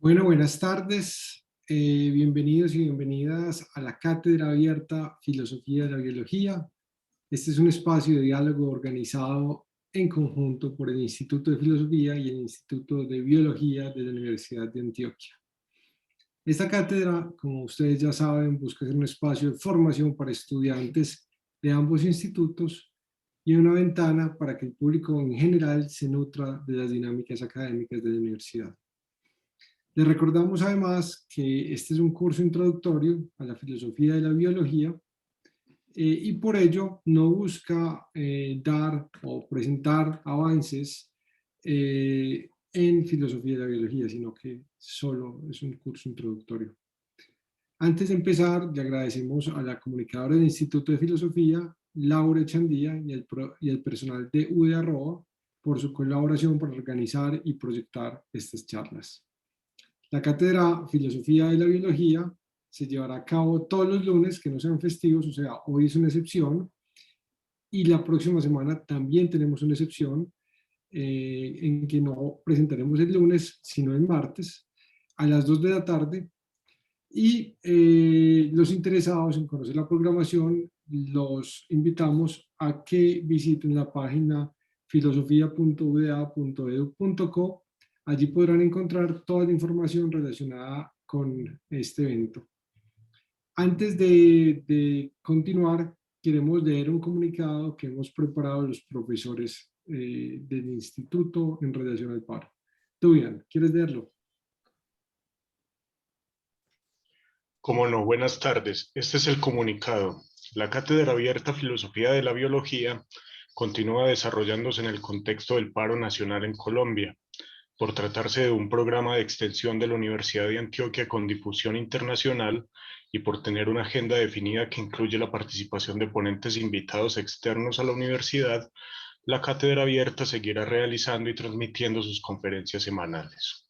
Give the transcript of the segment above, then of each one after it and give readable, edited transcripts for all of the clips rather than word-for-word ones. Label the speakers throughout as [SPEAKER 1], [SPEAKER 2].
[SPEAKER 1] Bueno, buenas tardes. Bienvenidos y bienvenidas a la Cátedra Abierta Filosofía de la Biología. Este es un espacio de diálogo organizado en conjunto por el Instituto de Filosofía y el Instituto de Biología de la Universidad de Antioquia. Esta cátedra, como ustedes ya saben, busca ser un espacio de formación para estudiantes de ambos institutos y una ventana para que el público en general se nutra de las dinámicas académicas de la universidad. Les recordamos además que este es un curso introductorio a la filosofía de la biología y por ello no busca dar o presentar avances en filosofía de la biología, sino que solo es un curso introductorio. Antes de empezar, le agradecemos a la comunicadora del Instituto de Filosofía, Laura Echandía, y el personal de UD Arroba por su colaboración para organizar y proyectar estas charlas. La cátedra Filosofía de la Biología se llevará a cabo todos los lunes que no sean festivos, o sea, hoy es una excepción, y la próxima semana también tenemos una excepción en que no presentaremos el lunes, sino el martes, a las 2 de la tarde, y los interesados en conocer la programación los invitamos a que visiten la página filosofia.uda.edu.co. Allí podrán encontrar toda la información relacionada con este evento. Antes de continuar, queremos leer un comunicado que hemos preparado los profesores del instituto en relación al paro. Duyan, ¿quieres leerlo?
[SPEAKER 2] Cómo no, buenas tardes. Este es el comunicado. La Cátedra Abierta Filosofía de la Biología continúa desarrollándose en el contexto del paro nacional en Colombia, por tratarse de un programa de extensión de la Universidad de Antioquia con difusión internacional y por tener una agenda definida que incluye la participación de ponentes invitados externos a la universidad. La Cátedra Abierta seguirá realizando y transmitiendo sus conferencias semanales.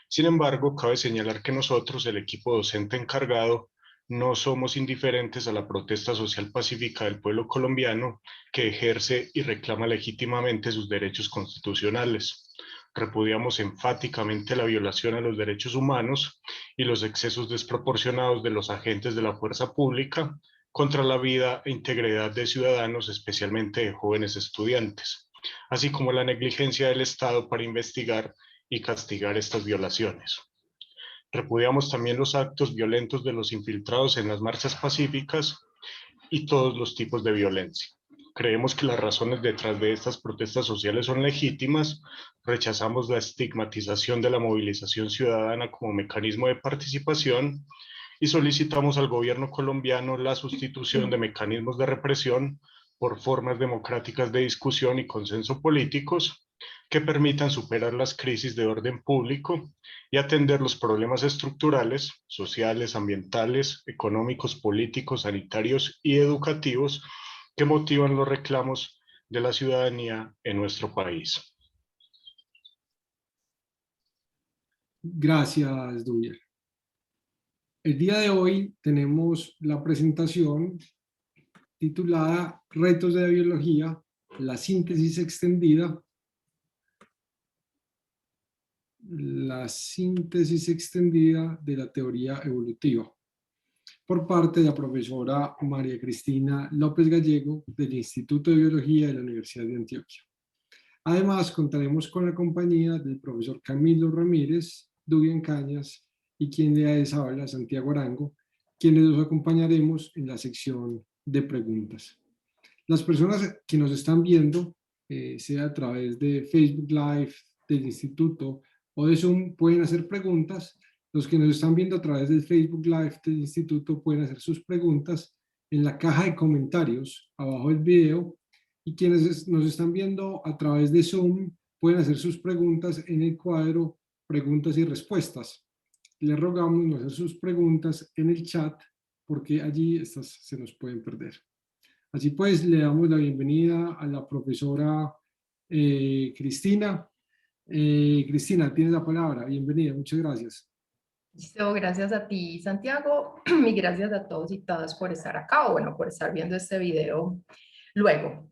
[SPEAKER 2] Sin embargo, cabe señalar que nosotros, el equipo docente encargado, no somos indiferentes a la protesta social pacífica del pueblo colombiano que ejerce y reclama legítimamente sus derechos constitucionales. Repudiamos enfáticamente la violación a los derechos humanos y los excesos desproporcionados de los agentes de la fuerza pública contra la vida e integridad de ciudadanos, especialmente de jóvenes estudiantes, así como la negligencia del Estado para investigar y castigar estas violaciones. Repudiamos también los actos violentos de los infiltrados en las marchas pacíficas y todos los tipos de violencia. Creemos que las razones detrás de estas protestas sociales son legítimas, rechazamos la estigmatización de la movilización ciudadana como mecanismo de participación y solicitamos al gobierno colombiano la sustitución de mecanismos de represión por formas democráticas de discusión y consenso políticos que permitan superar las crisis de orden público y atender los problemas estructurales, sociales, ambientales, económicos, políticos, sanitarios y educativos que motivan los reclamos de la ciudadanía en nuestro país.
[SPEAKER 1] Gracias, Duyan. El día de hoy tenemos la presentación titulada Retos de la Biología, la síntesis extendida de la teoría evolutiva, por parte de la profesora María Cristina López Gallego del Instituto de Biología de la Universidad de Antioquia. Además, contaremos con la compañía del profesor Camilo Ramírez, Duyan Cañas y quien les habla, Santiago Arango, quienes los acompañaremos en la sección de preguntas. Las personas que nos están viendo, sea a través de Facebook Live del Instituto o de Zoom, pueden hacer preguntas. Los que nos están viendo a través del Facebook Live del Instituto pueden hacer sus preguntas en la caja de comentarios abajo del video, y quienes nos están viendo a través de Zoom pueden hacer sus preguntas en el cuadro preguntas y respuestas. Les rogamos no hacer sus preguntas en el chat porque allí estas se nos pueden perder. Así pues, le damos la bienvenida a la profesora Cristina. Cristina, tienes la palabra. Bienvenida, muchas gracias.
[SPEAKER 3] Listo, gracias a ti, Santiago, y gracias a todos y todas por estar acá, o bueno, por estar viendo este video luego.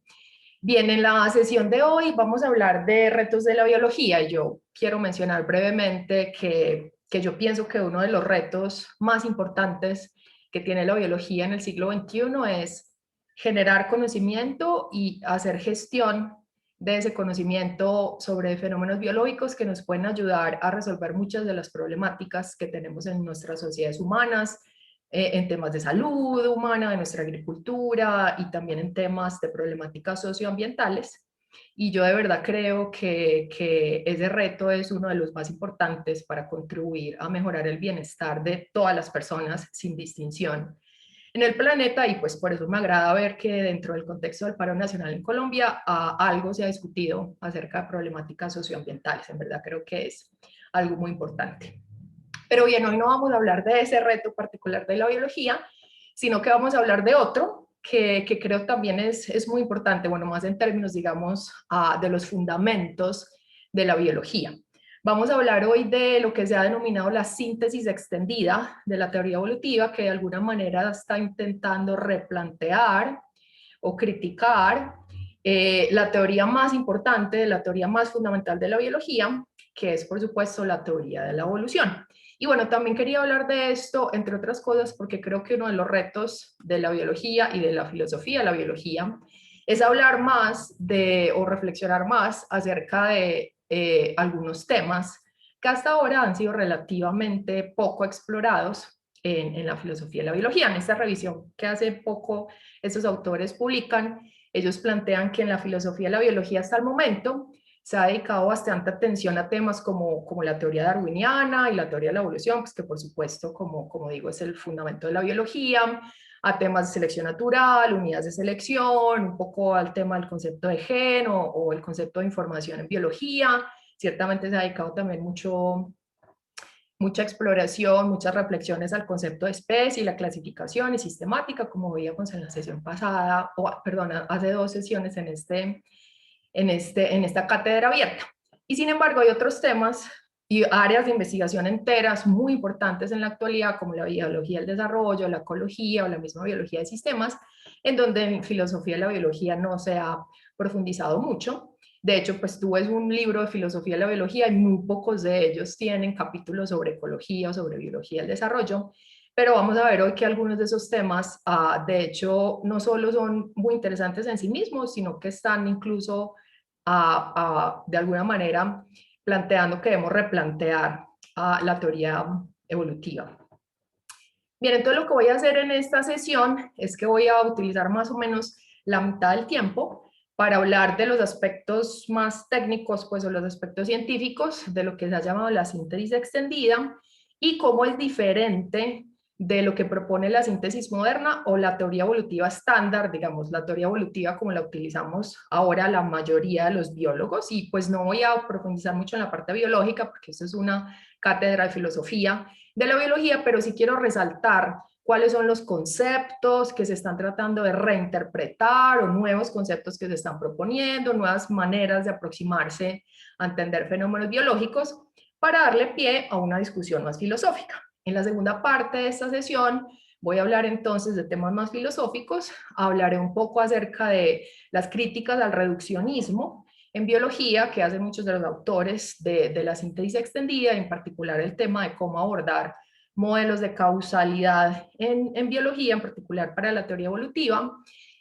[SPEAKER 3] Bien, en la sesión de hoy vamos a hablar de retos de la biología. Yo quiero mencionar brevemente que que yo pienso que uno de los retos más importantes que tiene la biología en el siglo XXI es generar conocimiento y hacer gestión de ese conocimiento sobre fenómenos biológicos que nos pueden ayudar a resolver muchas de las problemáticas que tenemos en nuestras sociedades humanas, en temas de salud humana, de nuestra agricultura y también en temas de problemáticas socioambientales. Y yo de verdad creo que ese reto es uno de los más importantes para contribuir a mejorar el bienestar de todas las personas sin distinción en el planeta, y pues por eso me agrada ver que dentro del contexto del paro nacional en Colombia algo se ha discutido acerca de problemáticas socioambientales. En verdad creo que es algo muy importante. Pero bien, hoy no vamos a hablar de ese reto particular de la biología, sino que vamos a hablar de otro que creo también es muy importante, bueno, más en términos, digamos, de los fundamentos de la biología. Vamos a hablar hoy de lo que se ha denominado la síntesis extendida de la teoría evolutiva, que de alguna manera está intentando replantear o criticar la teoría más importante, la teoría más fundamental de la biología, que es por supuesto la teoría de la evolución. Y bueno, también quería hablar de esto, entre otras cosas, porque creo que uno de los retos de la biología y de la filosofía de la biología es hablar más de, o reflexionar más acerca de algunos temas que hasta ahora han sido relativamente poco explorados en la filosofía de la biología. En esta revisión que hace poco estos autores publican, ellos plantean que en la filosofía de la biología hasta el momento se ha dedicado bastante atención a temas como la teoría darwiniana y la teoría de la evolución, pues que por supuesto, como digo, es el fundamento de la biología, a temas de selección natural, unidades de selección, un poco al tema del concepto de gen o el concepto de información en biología. Ciertamente se ha dedicado también mucha exploración, muchas reflexiones al concepto de especie y la clasificación y sistemática, como veíamos en la sesión pasada, perdón, hace 2 sesiones en esta cátedra abierta. Y sin embargo hay otros temas y áreas de investigación enteras muy importantes en la actualidad, como la biología del desarrollo, la ecología o la misma biología de sistemas, en donde en filosofía de la biología no se ha profundizado mucho. De hecho, pues tú ves un libro de filosofía de la biología y muy pocos de ellos tienen capítulos sobre ecología o sobre biología del desarrollo, pero vamos a ver hoy que algunos de esos temas, de hecho, no solo son muy interesantes en sí mismos, sino que están incluso de alguna manera planteando que debemos replantear la teoría evolutiva. Bien, entonces lo que voy a hacer en esta sesión es que voy a utilizar más o menos la mitad del tiempo para hablar de los aspectos más técnicos, pues, o los aspectos científicos de lo que se ha llamado la síntesis extendida y cómo es diferente de lo que propone la síntesis moderna o la teoría evolutiva estándar, digamos, la teoría evolutiva como la utilizamos ahora la mayoría de los biólogos, y pues no voy a profundizar mucho en la parte biológica porque eso es una cátedra de filosofía de la biología, pero sí quiero resaltar cuáles son los conceptos que se están tratando de reinterpretar o nuevos conceptos que se están proponiendo, nuevas maneras de aproximarse a entender fenómenos biológicos para darle pie a una discusión más filosófica. En la segunda parte de esta sesión voy a hablar entonces de temas más filosóficos, hablaré un poco acerca de las críticas al reduccionismo en biología que hacen muchos de los autores de la síntesis extendida, en particular el tema de cómo abordar modelos de causalidad en biología, en particular para la teoría evolutiva,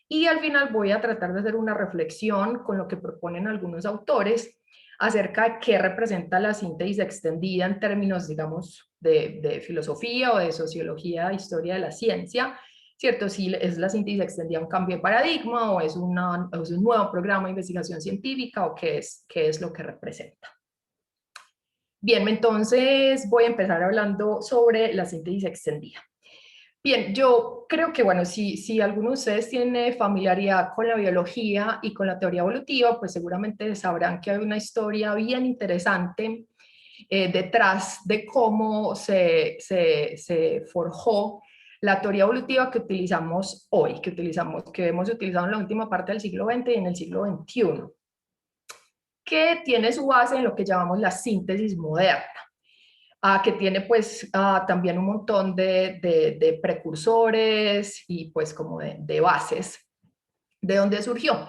[SPEAKER 3] y al final voy a tratar de hacer una reflexión con lo que proponen algunos autores acerca de qué representa la síntesis extendida en términos, digamos, de filosofía o de sociología, historia de la ciencia, ¿cierto? Si es la síntesis extendida un cambio de paradigma o es un nuevo programa de investigación científica o qué es lo que representa. Bien, entonces voy a empezar hablando sobre la síntesis extendida. Bien, yo creo que, bueno, si alguno de ustedes tiene familiaridad con la biología y con la teoría evolutiva, pues seguramente sabrán que hay una historia bien interesante detrás de cómo se forjó la teoría evolutiva que utilizamos hoy, que hemos utilizado en la última parte del siglo XX y en el siglo XXI, que tiene su base en lo que llamamos la síntesis moderna. Que tiene pues también un montón de precursores y pues como de bases de donde surgió.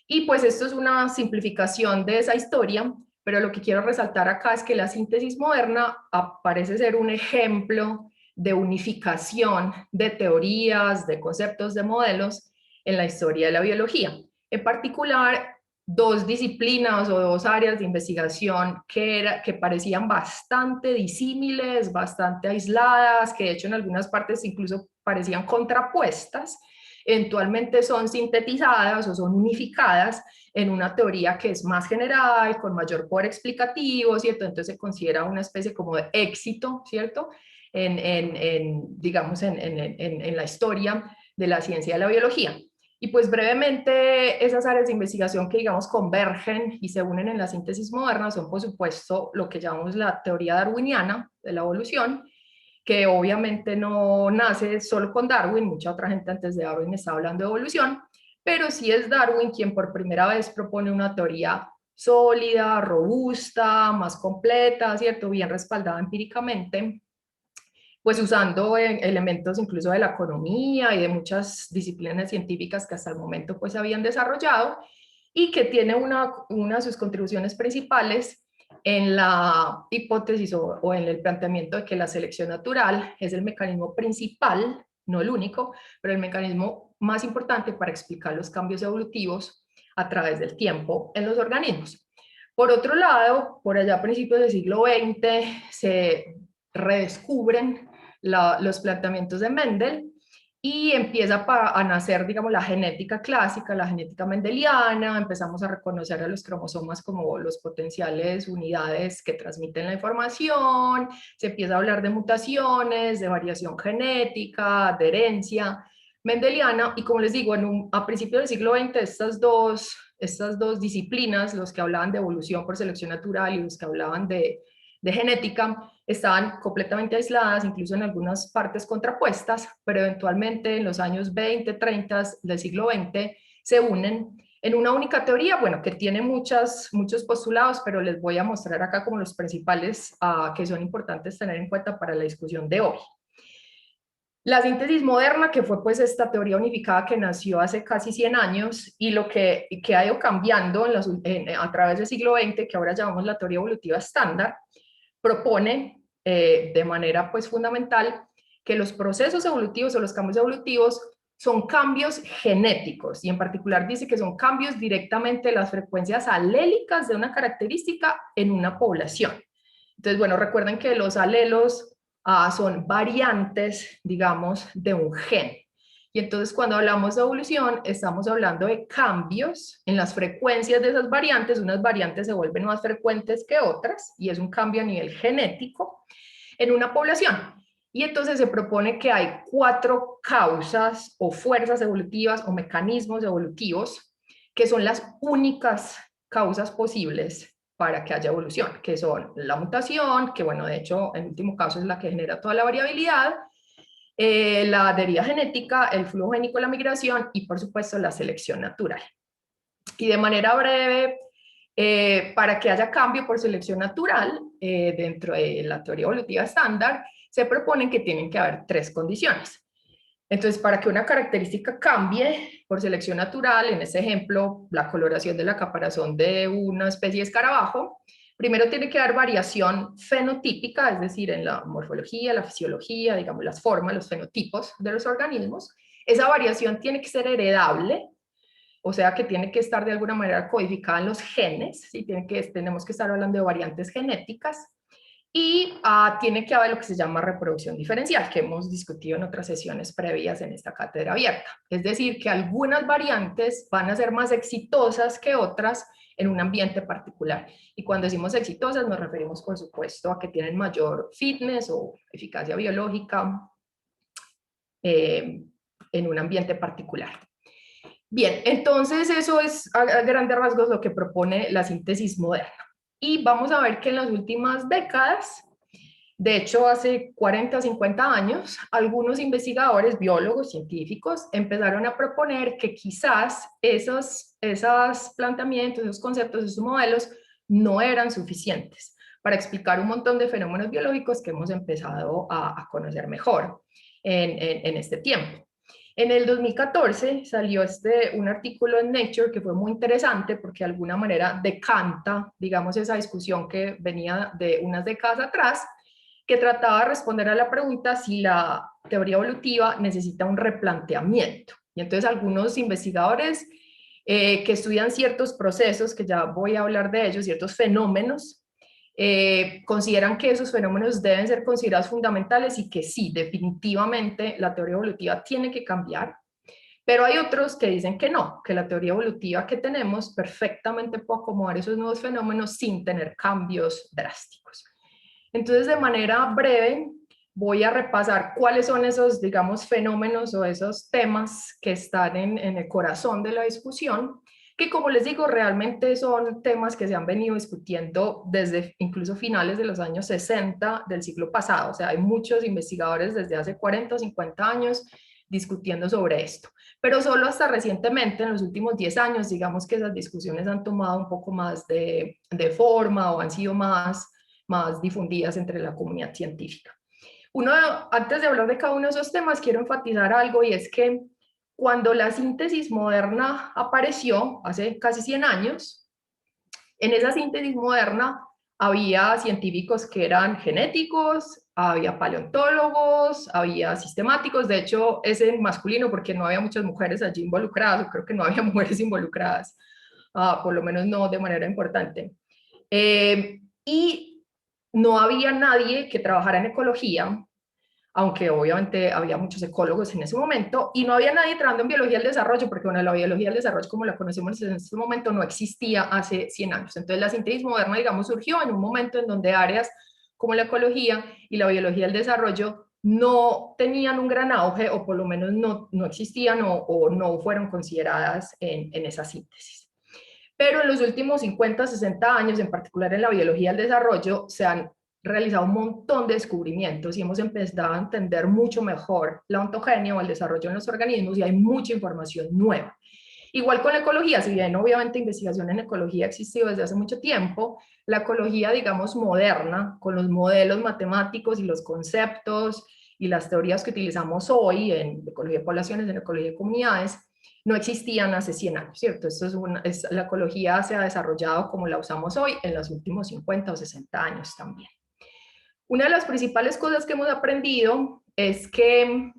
[SPEAKER 3] Y pues esto es una simplificación de esa historia, pero lo que quiero resaltar acá es que la síntesis moderna parece ser un ejemplo de unificación de teorías, de conceptos, de modelos en la historia de la biología. En particular, dos disciplinas o dos áreas de investigación que parecían bastante disímiles, bastante aisladas, que de hecho en algunas partes incluso parecían contrapuestas, eventualmente son sintetizadas o son unificadas en una teoría que es más general, con mayor poder explicativo, ¿cierto? Entonces se considera una especie como de éxito, ¿cierto? Digamos, en la historia de la ciencia de la biología. Y pues brevemente, esas áreas de investigación que digamos convergen y se unen en la síntesis moderna son por supuesto lo que llamamos la teoría darwiniana de la evolución, que obviamente no nace solo con Darwin, mucha otra gente antes de Darwin está hablando de evolución, pero sí es Darwin quien por primera vez propone una teoría sólida, robusta, más completa, ¿cierto? Bien respaldada empíricamente, pues usando elementos incluso de la economía y de muchas disciplinas científicas que hasta el momento pues se habían desarrollado, y que tiene una de sus contribuciones principales en la hipótesis o en el planteamiento de que la selección natural es el mecanismo principal, no el único, pero el mecanismo más importante para explicar los cambios evolutivos a través del tiempo en los organismos. Por otro lado, por allá a principios del siglo XX se redescubren los planteamientos de Mendel y empieza a nacer, digamos, la genética clásica, la genética mendeliana, empezamos a reconocer a los cromosomas como los potenciales unidades que transmiten la información, se empieza a hablar de mutaciones, de variación genética, de herencia mendeliana, y como les digo, a principios del siglo XX estas dos disciplinas, los que hablaban de evolución por selección natural y los que hablaban de genética, estaban completamente aisladas, incluso en algunas partes contrapuestas, pero eventualmente en los años 20, 30 del siglo XX se unen en una única teoría, bueno, que tiene muchos postulados, pero les voy a mostrar acá como los principales que son importantes tener en cuenta para la discusión de hoy. La síntesis moderna, que fue pues esta teoría unificada que nació hace casi 100 años y lo que ha ido cambiando a través del siglo XX, que ahora llamamos la teoría evolutiva estándar, propone de manera pues fundamental que los procesos evolutivos o los cambios evolutivos son cambios genéticos, y en particular dice que son cambios directamente de las frecuencias alélicas de una característica en una población. Entonces, bueno, recuerden que los alelos son variantes, digamos, de un gen. Y entonces cuando hablamos de evolución, estamos hablando de cambios en las frecuencias de esas variantes. Unas variantes se vuelven más frecuentes que otras, y es un cambio a nivel genético en una población. Y entonces se propone que hay 4 causas o fuerzas evolutivas o mecanismos evolutivos que son las únicas causas posibles para que haya evolución, que son la mutación, que bueno, de hecho, en último caso es la que genera toda la variabilidad, la deriva genética, el flujo génico, la migración y por supuesto la selección natural. Y de manera breve, para que haya cambio por selección natural dentro de la teoría evolutiva estándar, se proponen que tienen que haber 3 condiciones. Entonces, para que una característica cambie por selección natural, en este ejemplo, la coloración de la caparazón de una especie de escarabajo, primero tiene que haber variación fenotípica, es decir, en la morfología, la fisiología, digamos, las formas, los fenotipos de los organismos. Esa variación tiene que ser heredable, o sea que tiene que estar de alguna manera codificada en los genes, ¿sí? Tenemos que estar hablando de variantes genéticas. Y tiene que haber lo que se llama reproducción diferencial, que hemos discutido en otras sesiones previas en esta cátedra abierta. Es decir, que algunas variantes van a ser más exitosas que otras en un ambiente particular. Y cuando decimos exitosas nos referimos, por supuesto, a que tienen mayor fitness o eficacia biológica en un ambiente particular. Bien, entonces eso es a grandes rasgos lo que propone la síntesis moderna. Y vamos a ver que en las últimas décadas, de hecho hace 40 o 50 años, algunos investigadores, biólogos, científicos, empezaron a proponer que quizás esos planteamientos, esos conceptos, esos modelos no eran suficientes para explicar un montón de fenómenos biológicos que hemos empezado a conocer mejor en este tiempo. En el 2014 salió un artículo en Nature que fue muy interesante porque de alguna manera decanta, digamos, esa discusión que venía de unas décadas atrás, que trataba de responder a la pregunta si la teoría evolutiva necesita un replanteamiento. Y entonces algunos investigadores que estudian ciertos procesos, que ya voy a hablar de ellos, ciertos fenómenos, consideran que esos fenómenos deben ser considerados fundamentales y que sí, definitivamente la teoría evolutiva tiene que cambiar, pero hay otros que dicen que no, que la teoría evolutiva que tenemos perfectamente puede acomodar esos nuevos fenómenos sin tener cambios drásticos. Entonces, de manera breve, voy a repasar cuáles son esos, digamos, fenómenos o esos temas que están en el corazón de la discusión, que como les digo, realmente son temas que se han venido discutiendo desde incluso finales de los años 60 del siglo pasado. O sea, hay muchos investigadores desde hace 40 o 50 años discutiendo sobre esto. Pero solo hasta recientemente, en los últimos 10 años, digamos que esas discusiones han tomado un poco más de forma o han sido más difundidas entre la comunidad científica. Antes de hablar de cada uno de esos temas, quiero enfatizar algo, y es que cuando la síntesis moderna apareció hace casi 100 años, en esa síntesis moderna había científicos que eran genéticos, había paleontólogos, había sistemáticos. De hecho es en masculino porque no había muchas mujeres allí involucradas, o creo que no había mujeres involucradas, por lo menos no de manera importante. Y no había nadie que trabajara en ecología, aunque obviamente había muchos ecólogos en ese momento, y no había nadie trabajando en biología del desarrollo, porque bueno, la biología del desarrollo como la conocemos en este momento no existía hace 100 años. Entonces la síntesis moderna, digamos, surgió en un momento en donde áreas como la ecología y la biología del desarrollo no tenían un gran auge, o por lo menos no existían o no fueron consideradas en esa síntesis. Pero en los últimos 50, 60 años, en particular en la biología del desarrollo, se han realizado un montón de descubrimientos y hemos empezado a entender mucho mejor la ontogenia o el desarrollo en los organismos, y hay mucha información nueva. Igual con la ecología, si bien obviamente investigación en ecología ha existido desde hace mucho tiempo, la ecología, digamos, moderna, con los modelos matemáticos y los conceptos y las teorías que utilizamos hoy en ecología de poblaciones, en ecología de comunidades, no existían hace 100 años, ¿cierto? La ecología se ha desarrollado como la usamos hoy en los últimos 50 o 60 años también. Una de las principales cosas que hemos aprendido es que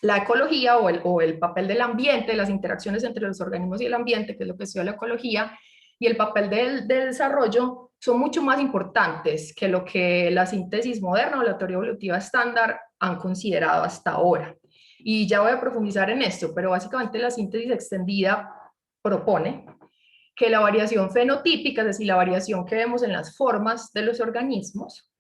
[SPEAKER 3] la ecología o el papel del ambiente, las interacciones entre los organismos y el ambiente, que es lo que estudia la ecología, y el papel del desarrollo son mucho más importantes que lo que la síntesis moderna o la teoría evolutiva estándar han considerado hasta ahora. Y ya voy a profundizar en esto, pero básicamente la síntesis extendida propone que la variación fenotípica, es decir, la variación que vemos en las formas de los organismos,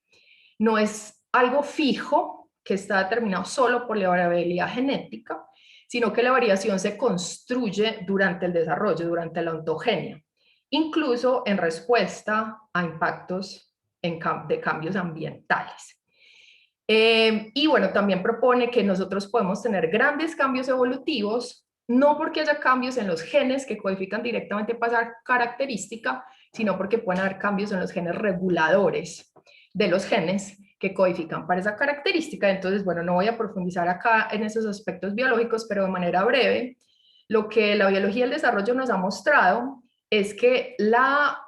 [SPEAKER 3] no es algo fijo que está determinado solo por la variabilidad genética, sino que la variación se construye durante el desarrollo, durante la ontogenia, incluso en respuesta a impactos de cambios ambientales. Y bueno, también propone que nosotros podemos tener grandes cambios evolutivos, no porque haya cambios en los genes que codifican directamente para esa característica, sino porque pueden haber cambios en los genes reguladores de los genes que codifican para esa característica. Entonces, bueno, no voy a profundizar acá en esos aspectos biológicos, pero de manera breve, lo que la biología del desarrollo nos ha mostrado es que la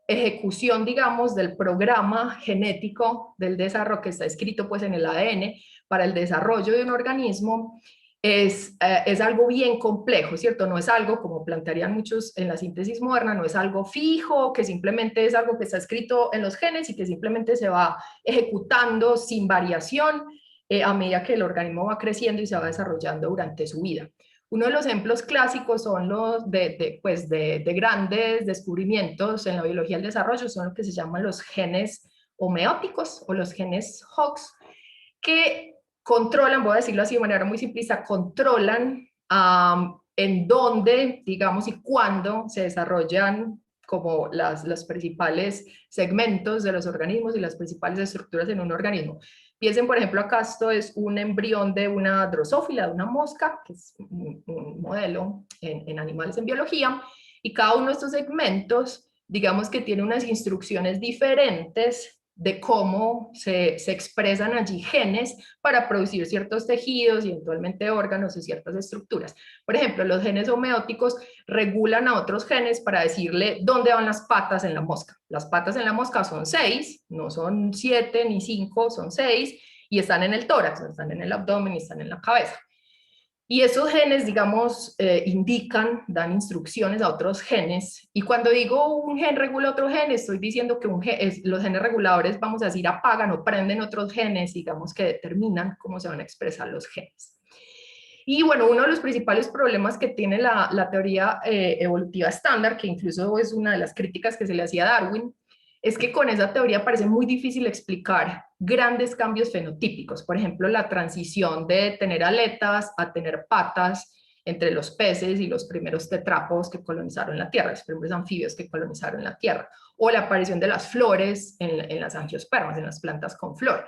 [SPEAKER 3] ejecución, digamos, del programa genético del desarrollo que está escrito pues en el ADN para el desarrollo de un organismo es algo bien complejo, ¿cierto? No es algo, como plantearían muchos en la síntesis moderna, no es algo fijo, que simplemente es algo que está escrito en los genes y que simplemente se va ejecutando sin variación a medida que el organismo va creciendo y se va desarrollando durante su vida. Uno de los ejemplos clásicos son los de grandes descubrimientos en la biología del desarrollo, son lo que se llaman los genes homeóticos o los genes Hox, que controlan, voy a decirlo así de manera muy simplista, controlan en dónde, digamos, y cuándo se desarrollan como los principales segmentos de los organismos y las principales estructuras en un organismo. Piensen, por ejemplo, acá esto es un embrión de una drosófila, de una mosca, que es un modelo en animales en biología, y cada uno de estos segmentos, digamos que tiene unas instrucciones diferentes de cómo se expresan allí genes para producir ciertos tejidos y eventualmente órganos y ciertas estructuras. Por ejemplo, los genes homeóticos regulan a otros genes para decirle dónde van las patas en la mosca. Las patas en la mosca son 6, no son 7 ni 5, son 6, y están en el tórax, están en el abdomen y están en la cabeza. Y esos genes, digamos, indican, dan instrucciones a otros genes. Y cuando digo un gen regula otro gen, estoy diciendo que los genes reguladores, vamos a decir, apagan o prenden otros genes, digamos, que determinan cómo se van a expresar los genes. Y bueno, uno de los principales problemas que tiene la teoría evolutiva estándar, que incluso es una de las críticas que se le hacía a Darwin, es que con esa teoría parece muy difícil explicar grandes cambios fenotípicos. Por ejemplo, la transición de tener aletas a tener patas entre los peces y los primeros tetrápodos que colonizaron la Tierra, los primeros anfibios que colonizaron la Tierra, o la aparición de las flores en las angiospermas, en las plantas con flor.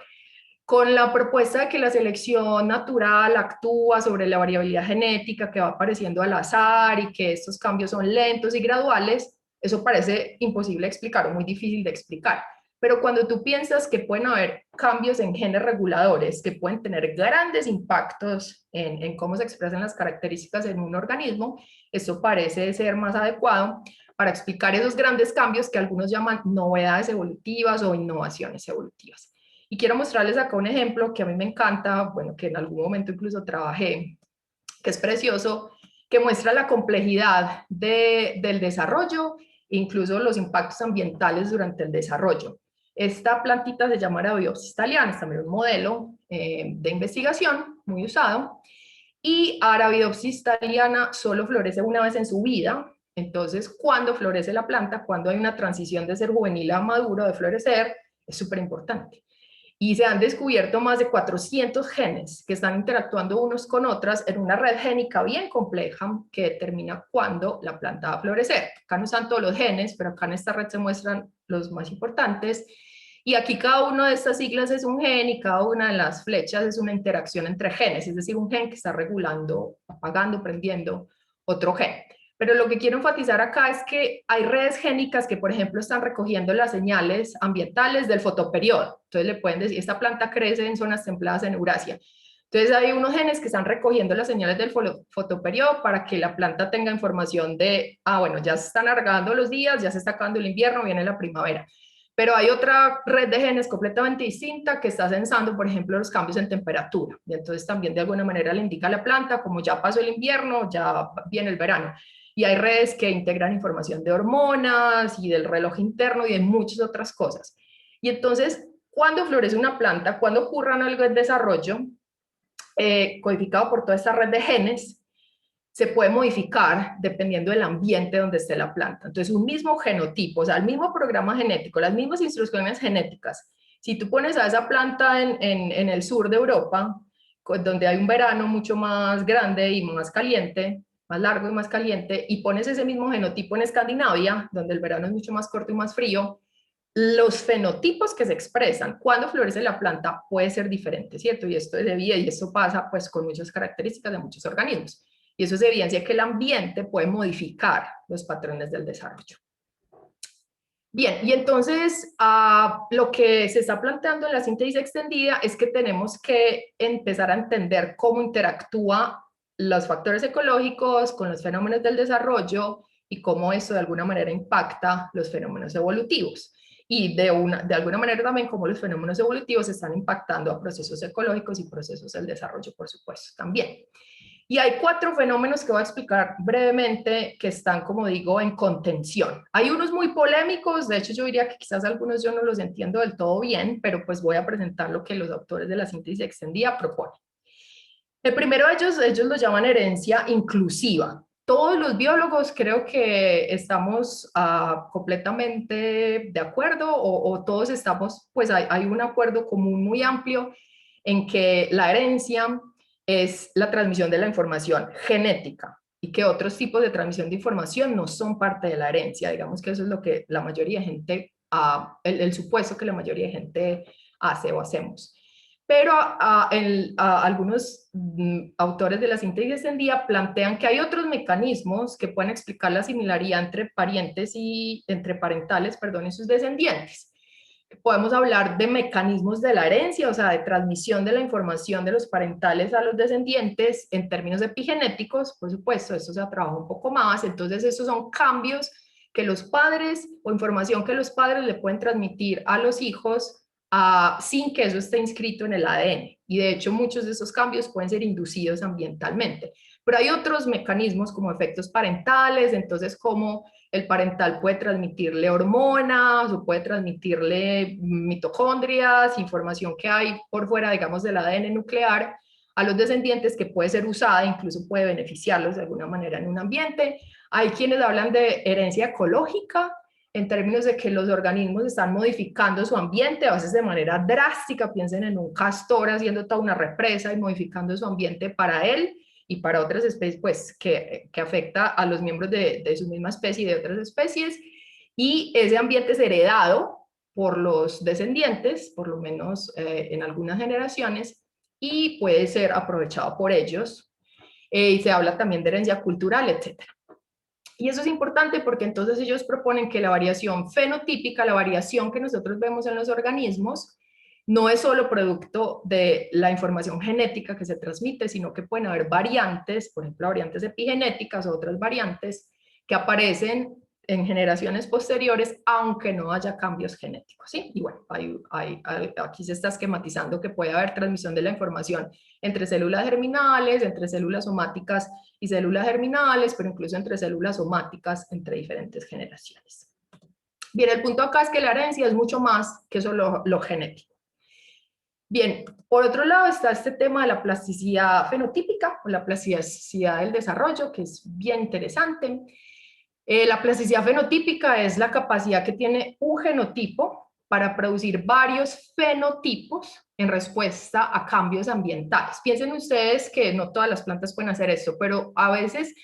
[SPEAKER 3] Con la propuesta de que la selección natural actúa sobre la variabilidad genética que va apareciendo al azar y que estos cambios son lentos y graduales, eso parece imposible de explicar o muy difícil de explicar. Pero cuando tú piensas que pueden haber cambios en genes reguladores que pueden tener grandes impactos en cómo se expresan las características en un organismo, eso parece ser más adecuado para explicar esos grandes cambios que algunos llaman novedades evolutivas o innovaciones evolutivas. Y quiero mostrarles acá un ejemplo que a mí me encanta, bueno, que en algún momento incluso trabajé, que es precioso, que muestra la complejidad del desarrollo, incluso los impactos ambientales durante el desarrollo. Esta plantita se llama Arabidopsis thaliana, es también un modelo de investigación muy usado, y Arabidopsis thaliana solo florece una vez en su vida. Entonces, cuando florece la planta, cuando hay una transición de ser juvenil a maduro, de florecer, es súper importante. Y se han descubierto más de 400 genes que están interactuando unos con otras en una red génica bien compleja que determina cuándo la planta va a florecer. Acá no están todos los genes, pero acá en esta red se muestran los más importantes. Y aquí cada una de estas siglas es un gen y cada una de las flechas es una interacción entre genes, es decir, un gen que está regulando, apagando, prendiendo otro gen. Pero lo que quiero enfatizar acá es que hay redes génicas que, por ejemplo, están recogiendo las señales ambientales del fotoperiodo. Entonces le pueden decir, esta planta crece en zonas templadas en Eurasia. Entonces hay unos genes que están recogiendo las señales del fotoperiodo para que la planta tenga información de, bueno, ya se están alargando los días, ya se está acabando el invierno, viene la primavera. Pero hay otra red de genes completamente distinta que está censando, por ejemplo, los cambios en temperatura. Y entonces también de alguna manera le indica a la planta, como ya pasó el invierno, ya viene el verano. Y hay redes que integran información de hormonas y del reloj interno y de muchas otras cosas. Y entonces, cuando florece una planta, cuando ocurra algo de desarrollo, codificado por toda esta red de genes, se puede modificar dependiendo del ambiente donde esté la planta. Entonces, un mismo genotipo, o sea, el mismo programa genético, las mismas instrucciones genéticas, si tú pones a esa planta en el sur de Europa, donde hay un verano mucho más grande y más caliente, más largo y más caliente, y pones ese mismo genotipo en Escandinavia, donde el verano es mucho más corto y más frío, los fenotipos que se expresan cuando florece la planta puede ser diferente, ¿cierto? Y esto es evidente, y esto pasa pues con muchas características de muchos organismos. Y eso es evidencia que el ambiente puede modificar los patrones del desarrollo. Bien, y entonces lo que se está planteando en la síntesis extendida es que tenemos que empezar a entender cómo interactúa los factores ecológicos con los fenómenos del desarrollo y cómo eso de alguna manera impacta los fenómenos evolutivos. Y de alguna manera también cómo los fenómenos evolutivos están impactando a procesos ecológicos y procesos del desarrollo, por supuesto, también. Y hay 4 fenómenos que voy a explicar brevemente que están, como digo, en contención. Hay unos muy polémicos, de hecho yo diría que quizás algunos yo no los entiendo del todo bien, pero pues voy a presentar lo que los autores de la síntesis extendida proponen. El primero de ellos lo llaman herencia inclusiva. Todos los biólogos creo que estamos completamente de acuerdo o todos estamos, pues hay un acuerdo común muy amplio en que la herencia es la transmisión de la información genética y que otros tipos de transmisión de información no son parte de la herencia. Digamos que eso es lo que la mayoría de gente, el supuesto que la mayoría de gente hace o hacemos. Pero algunos autores de la síntesis extendida plantean que hay otros mecanismos que pueden explicar la similaridad entre parentales, y sus descendientes. Podemos hablar de mecanismos de la herencia, o sea, de transmisión de la información de los parentales a los descendientes en términos epigenéticos, por supuesto, esto se trabaja un poco más, entonces estos son cambios que los padres o información que los padres le pueden transmitir a los hijos sin que eso esté inscrito en el ADN. Y de hecho muchos de esos cambios pueden ser inducidos ambientalmente. Pero hay otros mecanismos como efectos parentales, entonces como el parental puede transmitirle hormonas o puede transmitirle mitocondrias, información que hay por fuera, digamos, del ADN nuclear a los descendientes que puede ser usada, incluso puede beneficiarlos de alguna manera en un ambiente. Hay quienes hablan de herencia ecológica, en términos de que los organismos están modificando su ambiente, a veces de manera drástica, piensen en un castor haciendo toda una represa y modificando su ambiente para él y para otras especies, pues que afecta a los miembros de su misma especie y de otras especies, y ese ambiente es heredado por los descendientes, por lo menos en algunas generaciones, y puede ser aprovechado por ellos, y se habla también de herencia cultural, etc. Y eso es importante porque entonces ellos proponen que la variación fenotípica, la variación que nosotros vemos en los organismos, no es solo producto de la información genética que se transmite, sino que pueden haber variantes, por ejemplo, variantes epigenéticas o otras variantes que aparecen en generaciones posteriores, aunque no haya cambios genéticos, ¿sí? Y bueno, aquí se está esquematizando que puede haber transmisión de la información entre células germinales, entre células somáticas y células germinales, pero incluso entre células somáticas entre diferentes generaciones. Bien, el punto acá es que la herencia es mucho más que solo lo genético. Bien, por otro lado está este tema de la plasticidad fenotípica o la plasticidad del desarrollo, que es bien interesante. La plasticidad fenotípica es la capacidad que tiene un genotipo para producir varios fenotipos en respuesta a cambios ambientales. Piensen ustedes que no todas las plantas pueden hacer esto, pero a veces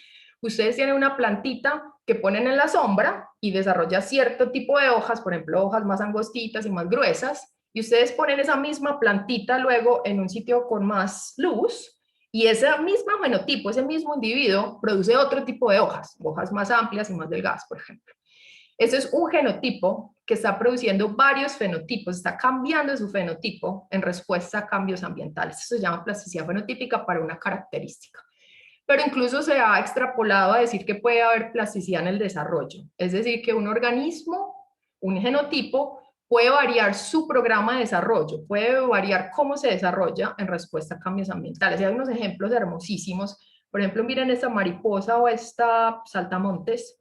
[SPEAKER 3] ustedes tienen una plantita que ponen en la sombra y desarrolla cierto tipo de hojas, por ejemplo, hojas más angostitas y más gruesas, y ustedes ponen esa misma plantita luego en un sitio con más luz, y ese mismo fenotipo, ese mismo individuo, produce otro tipo de hojas, hojas más amplias y más delgadas, por ejemplo. Ese es un genotipo que está produciendo varios fenotipos, está cambiando su fenotipo en respuesta a cambios ambientales. Eso se llama plasticidad fenotípica para una característica. Pero incluso se ha extrapolado a decir que puede haber plasticidad en el desarrollo. Es decir, que un organismo, un genotipo, puede variar su programa de desarrollo, puede variar cómo se desarrolla en respuesta a cambios ambientales. Y hay unos ejemplos hermosísimos. Por ejemplo, miren esta mariposa o esta saltamontes,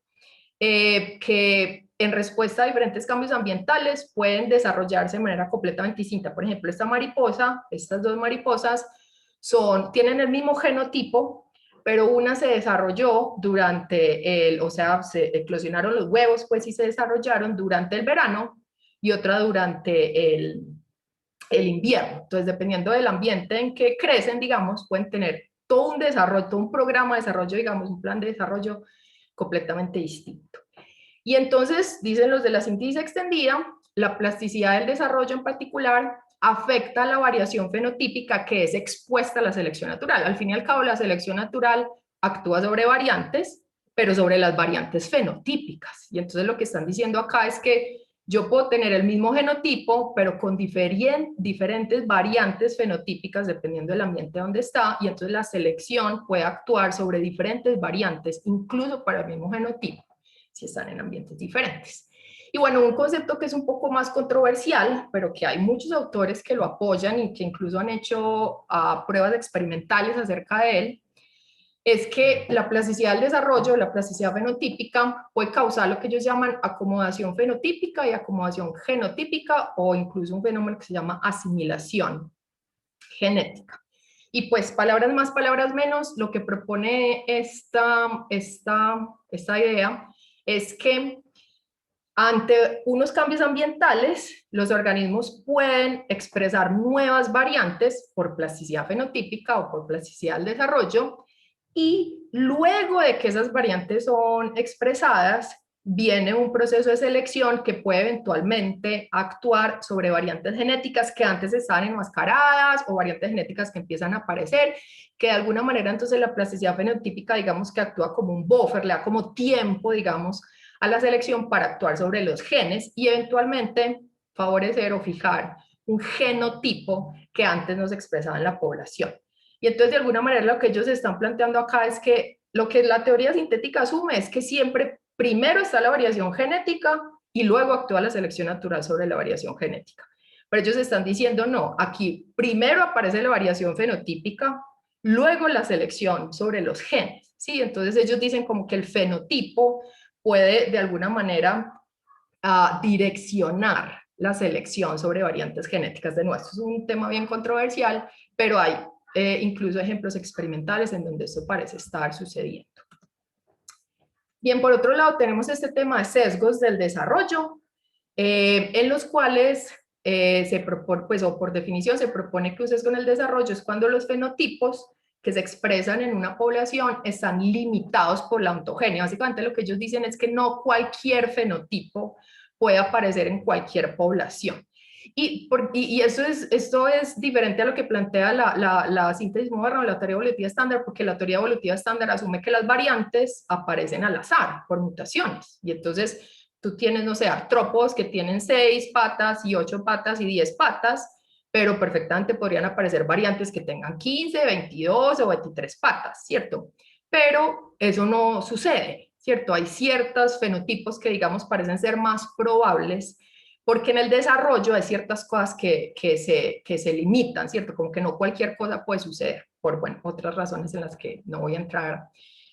[SPEAKER 3] que en respuesta a diferentes cambios ambientales pueden desarrollarse de manera completamente distinta. Por ejemplo, esta mariposa, estas dos mariposas, tienen el mismo genotipo, pero una se desarrolló durante o sea, se eclosionaron los huevos, pues, y se desarrollaron durante el verano, y otra durante el invierno. Entonces, dependiendo del ambiente en que crecen, digamos, pueden tener todo un desarrollo, todo un programa de desarrollo, digamos, un plan de desarrollo completamente distinto. Y entonces, dicen los de la síntesis extendida, la plasticidad del desarrollo en particular afecta la variación fenotípica que es expuesta a la selección natural. Al fin y al cabo, la selección natural actúa sobre variantes, pero sobre las variantes fenotípicas. Y entonces lo que están diciendo acá es que yo puedo tener el mismo genotipo, pero con diferentes variantes fenotípicas dependiendo del ambiente donde está, y entonces la selección puede actuar sobre diferentes variantes, incluso para el mismo genotipo, si están en ambientes diferentes. Y bueno, un concepto que es un poco más controversial, pero que hay muchos autores que lo apoyan y que incluso han hecho pruebas experimentales acerca de él, es que la plasticidad del desarrollo, la plasticidad fenotípica, puede causar lo que ellos llaman acomodación fenotípica y acomodación genotípica, o incluso un fenómeno que se llama asimilación genética. Y pues, palabras más, palabras menos, lo que propone esta idea es que ante unos cambios ambientales, los organismos pueden expresar nuevas variantes por plasticidad fenotípica o por plasticidad del desarrollo, y luego de que esas variantes son expresadas, viene un proceso de selección que puede eventualmente actuar sobre variantes genéticas que antes estaban enmascaradas, o variantes genéticas que empiezan a aparecer, que de alguna manera entonces la plasticidad fenotípica, digamos que actúa como un buffer, le da como tiempo, digamos, a la selección para actuar sobre los genes, y eventualmente favorecer o fijar un genotipo que antes no se expresaba en la población. Y entonces, de alguna manera, lo que ellos están planteando acá es que lo que la teoría sintética asume es que siempre primero está la variación genética y luego actúa la selección natural sobre la variación genética. Pero ellos están diciendo, no, aquí primero aparece la variación fenotípica, luego la selección sobre los genes, ¿sí? Entonces ellos dicen como que el fenotipo puede de alguna manera direccionar la selección sobre variantes genéticas. De nuevo, esto es un tema bien controversial, pero hay incluso ejemplos experimentales en donde esto parece estar sucediendo. Bien, por otro lado tenemos este tema de sesgos del desarrollo, en los cuales se propone, pues, o por definición se propone que un sesgo en el desarrollo es cuando los fenotipos que se expresan en una población están limitados por la ontogenia. Básicamente lo que ellos dicen es que no cualquier fenotipo puede aparecer en cualquier población. Y esto es diferente a lo que plantea la síntesis moderna o la teoría evolutiva estándar, porque la teoría evolutiva estándar asume que las variantes aparecen al azar, por mutaciones. Y entonces tú tienes, no sé, artrópodos que tienen 6 patas y 8 patas y 10 patas, pero perfectamente podrían aparecer variantes que tengan 15, 22 o 23 patas, ¿cierto? Pero eso no sucede, ¿cierto? Hay ciertos fenotipos que, digamos, parecen ser más probables, porque en el desarrollo hay ciertas cosas que se limitan, ¿cierto? Como que no cualquier cosa puede suceder, por, bueno, otras razones en las que no voy a entrar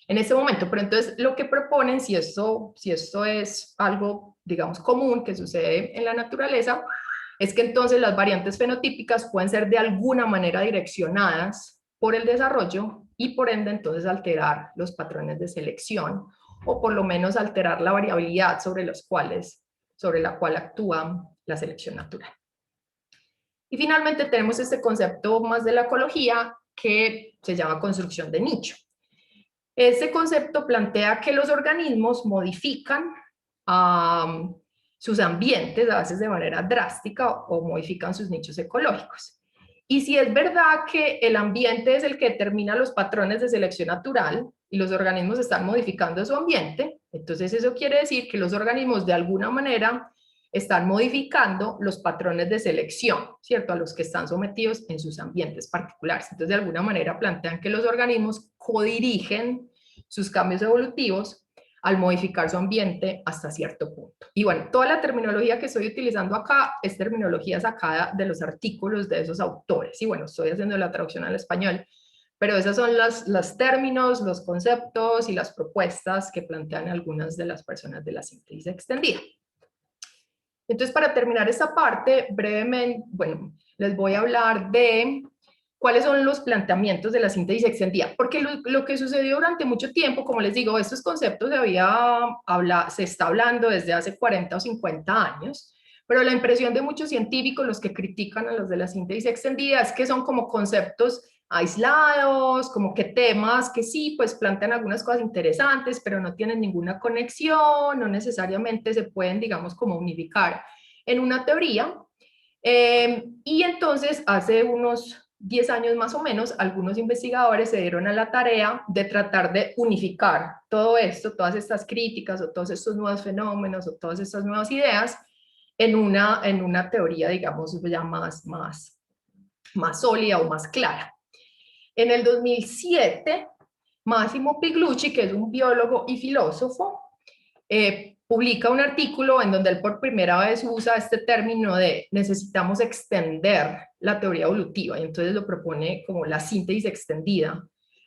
[SPEAKER 3] en este momento. Pero entonces lo que proponen, si esto es algo, digamos, común que sucede en la naturaleza, es que entonces las variantes fenotípicas pueden ser de alguna manera direccionadas por el desarrollo y por ende entonces alterar los patrones de selección, o por lo menos alterar la variabilidad sobre la cual actúa la selección natural. Y finalmente tenemos este concepto más de la ecología que se llama construcción de nicho. Este concepto plantea que los organismos modifican sus ambientes a veces de manera drástica o modifican sus nichos ecológicos. Y si es verdad que el ambiente es el que determina los patrones de selección natural y los organismos están modificando su ambiente, entonces eso quiere decir que los organismos de alguna manera están modificando los patrones de selección, ¿cierto? A los que están sometidos en sus ambientes particulares. Entonces, de alguna manera plantean que los organismos codirigen sus cambios evolutivos al modificar su ambiente hasta cierto punto. Y bueno, toda la terminología que estoy utilizando acá es terminología sacada de los artículos de esos autores. Y bueno, estoy haciendo la traducción al español, pero esos son los términos, los conceptos y las propuestas que plantean algunas de las personas de la síntesis extendida. Entonces, para terminar esta parte, brevemente, bueno, les voy a hablar de cuáles son los planteamientos de la síntesis extendida, porque lo que sucedió durante mucho tiempo, como les digo, estos conceptos se está hablando desde hace 40 o 50 años, pero la impresión de muchos científicos, los que critican a los de la síntesis extendida, es que son como conceptos aislados, como que temas que sí, pues plantean algunas cosas interesantes, pero no tienen ninguna conexión, no necesariamente se pueden, digamos, como unificar en una teoría. Y entonces, hace unos 10 años más o menos, algunos investigadores se dieron a la tarea de tratar de unificar todo esto, todas estas críticas o todos estos nuevos fenómenos o todas estas nuevas ideas en una teoría, digamos, ya más sólida o más clara. En el 2007, Massimo Pigliucci, que es un biólogo y filósofo, publica un artículo en donde él por primera vez usa este término de necesitamos extender la teoría evolutiva, y entonces lo propone como la síntesis extendida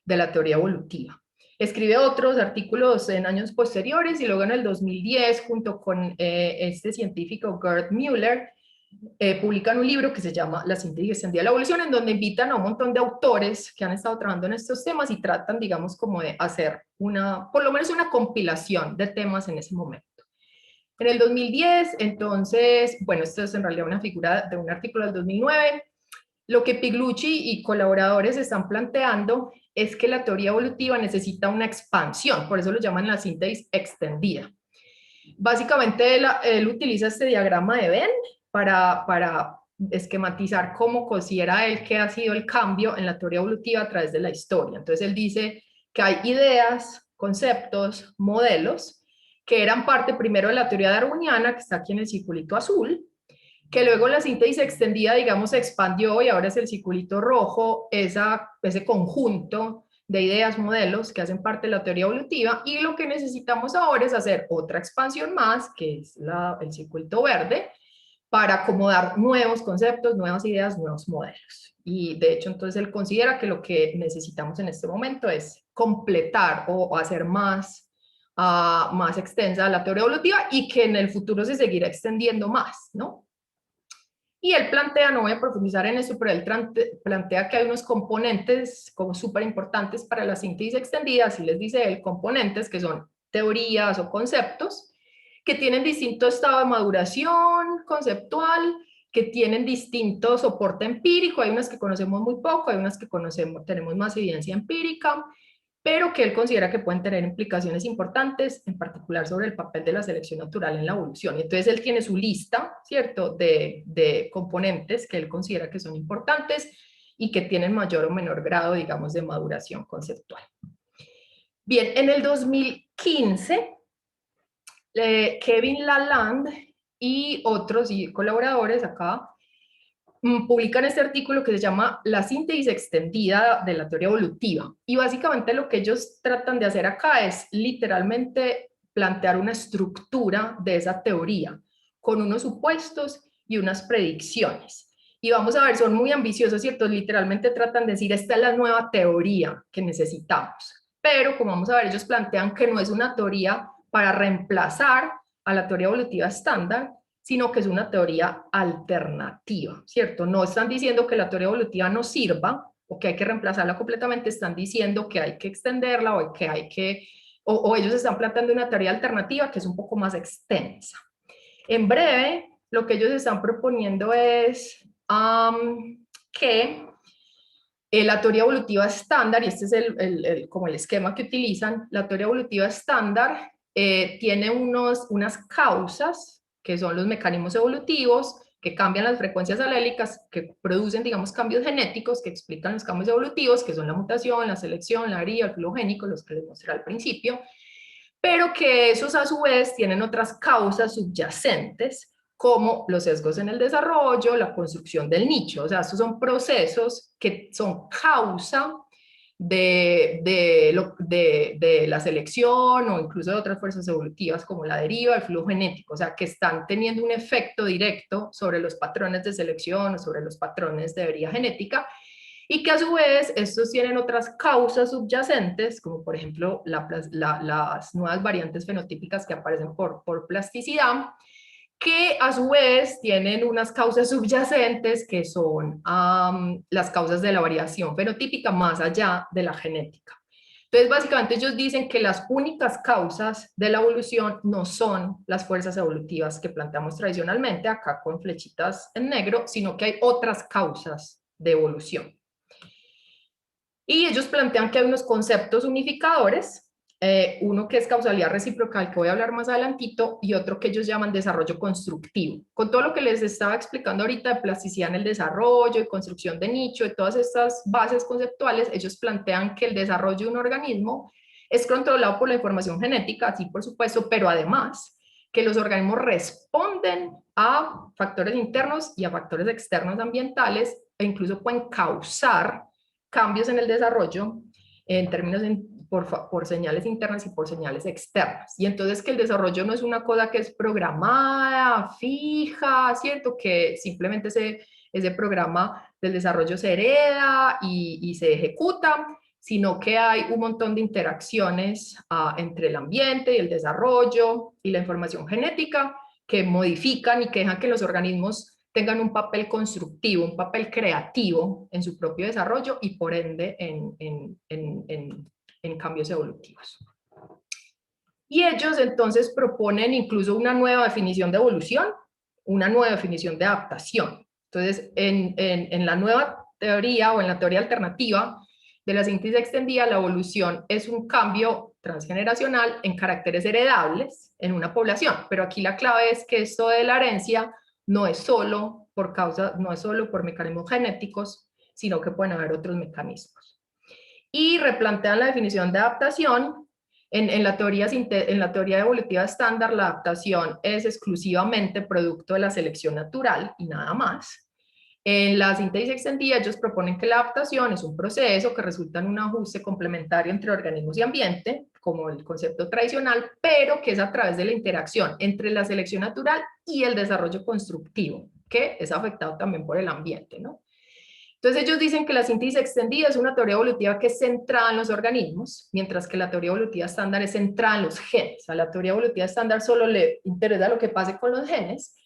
[SPEAKER 3] de la teoría evolutiva. Escribe otros artículos en años posteriores y luego en el 2010, junto con este científico Gerd Müller, publican un libro que se llama La síntesis extendida de la evolución, en donde invitan a un montón de autores que han estado trabajando en estos temas y tratan, digamos, como de hacer por lo menos una compilación de temas en ese momento. En el 2010, entonces, bueno, esto es en realidad una figura de un artículo del 2009, lo que Pigliucci y colaboradores están planteando es que la teoría evolutiva necesita una expansión, por eso lo llaman la síntesis extendida. Básicamente él utiliza este diagrama de Venn para esquematizar cómo considera él que ha sido el cambio en la teoría evolutiva a través de la historia. Entonces él dice que hay ideas, conceptos, modelos que eran parte primero de la teoría darwiniana, que está aquí en el circulito azul, que luego la síntesis extendida, digamos, se expandió y ahora es el circulito rojo, ese conjunto de ideas, modelos que hacen parte de la teoría evolutiva, y lo que necesitamos ahora es hacer otra expansión más, que es el circulito verde, para acomodar nuevos conceptos, nuevas ideas, nuevos modelos. Y de hecho, entonces él considera que lo que necesitamos en este momento es completar o hacer más extensa la teoría evolutiva y que en el futuro se seguirá extendiendo más, ¿no? Y él plantea, no voy a profundizar en eso, pero él plantea que hay unos componentes como súper importantes para la síntesis extendida, así les dice él, componentes que son teorías o conceptos que tienen distinto estado de maduración conceptual, que tienen distinto soporte empírico, hay unas que conocemos muy poco, hay unas que tenemos más evidencia empírica, pero que él considera que pueden tener implicaciones importantes, en particular sobre el papel de la selección natural en la evolución. Y entonces él tiene su lista, ¿cierto?, de componentes que él considera que son importantes y que tienen mayor o menor grado, digamos, de maduración conceptual. Bien, en el 2015, Kevin Laland y otros colaboradores acá publican este artículo que se llama La síntesis extendida de la teoría evolutiva. Y básicamente lo que ellos tratan de hacer acá es literalmente plantear una estructura de esa teoría, con unos supuestos y unas predicciones. Y vamos a ver, son muy ambiciosos, ¿cierto? Literalmente tratan de decir, esta es la nueva teoría que necesitamos. Pero, como vamos a ver, ellos plantean que no es una teoría para reemplazar a la teoría evolutiva estándar, sino que es una teoría alternativa, ¿cierto? No están diciendo que la teoría evolutiva no sirva o que hay que reemplazarla completamente, están diciendo que hay que extenderla o que hay que, o ellos están planteando una teoría alternativa que es un poco más extensa. En breve, lo que ellos están proponiendo es que la teoría evolutiva estándar, y este es como el esquema que utilizan, la teoría evolutiva estándar tiene unas causas, que son los mecanismos evolutivos, que cambian las frecuencias alélicas, que producen, digamos, cambios genéticos, que explican los cambios evolutivos, que son la mutación, la selección, la deriva, el filogénico, los que les mostré al principio, pero que esos a su vez tienen otras causas subyacentes, como los sesgos en el desarrollo, la construcción del nicho. O sea, estos son procesos que son causa de la selección o incluso de otras fuerzas evolutivas como la deriva, el flujo genético, o sea, que están teniendo un efecto directo sobre los patrones de selección o sobre los patrones de deriva genética, y que a su vez estos tienen otras causas subyacentes, como por ejemplo las nuevas variantes fenotípicas que aparecen por plasticidad, que a su vez tienen unas causas subyacentes que son las causas de la variación fenotípica más allá de la genética. Entonces, básicamente ellos dicen que las únicas causas de la evolución no son las fuerzas evolutivas que planteamos tradicionalmente, acá con flechitas en negro, sino que hay otras causas de evolución. Y ellos plantean que hay unos conceptos unificadores, uno que es causalidad reciprocal, que voy a hablar más adelantito, y otro que ellos llaman desarrollo constructivo. Con todo lo que les estaba explicando ahorita de plasticidad en el desarrollo, de construcción de nicho, de todas estas bases conceptuales, ellos plantean que el desarrollo de un organismo es controlado por la información genética, sí, por supuesto, pero además que los organismos responden a factores internos y a factores externos ambientales, e incluso pueden causar cambios en el desarrollo en términos por señales internas y por señales externas. Y entonces que el desarrollo no es una cosa que es programada, fija, ¿cierto? Que simplemente ese programa del desarrollo se hereda y se ejecuta, sino que hay un montón de interacciones entre el ambiente y el desarrollo y la información genética que modifican y que dejan que los organismos tengan un papel constructivo, un papel creativo en su propio desarrollo y por ende en cambios evolutivos. Y ellos entonces proponen incluso una nueva definición de evolución, una nueva definición de adaptación. Entonces, en la nueva teoría o en la teoría alternativa de la síntesis extendida, la evolución es un cambio transgeneracional en caracteres heredables en una población. Pero aquí la clave es que esto de la herencia no es solo por mecanismos genéticos, sino que pueden haber otros mecanismos. Y replantean la definición de adaptación En la teoría evolutiva estándar, la adaptación es exclusivamente producto de la selección natural y nada más. En la síntesis extendida, ellos proponen que la adaptación es un proceso que resulta en un ajuste complementario entre organismos y ambiente, como el concepto tradicional, pero que es a través de la interacción entre la selección natural y el desarrollo constructivo, que es afectado también por el ambiente, ¿no? Entonces ellos dicen que la síntesis extendida es una teoría evolutiva que es centrada en los organismos, mientras que la teoría evolutiva estándar es centrada en los genes. A la teoría evolutiva estándar solo le interesa lo que pase con los genes.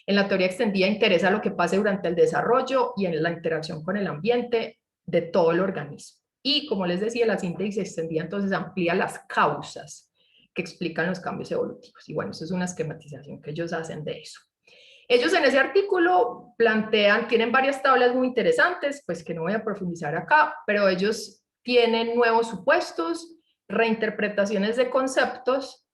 [SPEAKER 3] En la teoría extendida interesa lo que pase durante el desarrollo y en la interacción con el ambiente de todo el organismo. Y como les decía, la síntesis extendida entonces amplía las causas que explican los cambios evolutivos. Y bueno, eso es una esquematización que ellos hacen de eso. Ellos en ese artículo tienen varias tablas muy interesantes, pues que no voy a profundizar acá, pero ellos tienen nuevos supuestos, reinterpretaciones de conceptos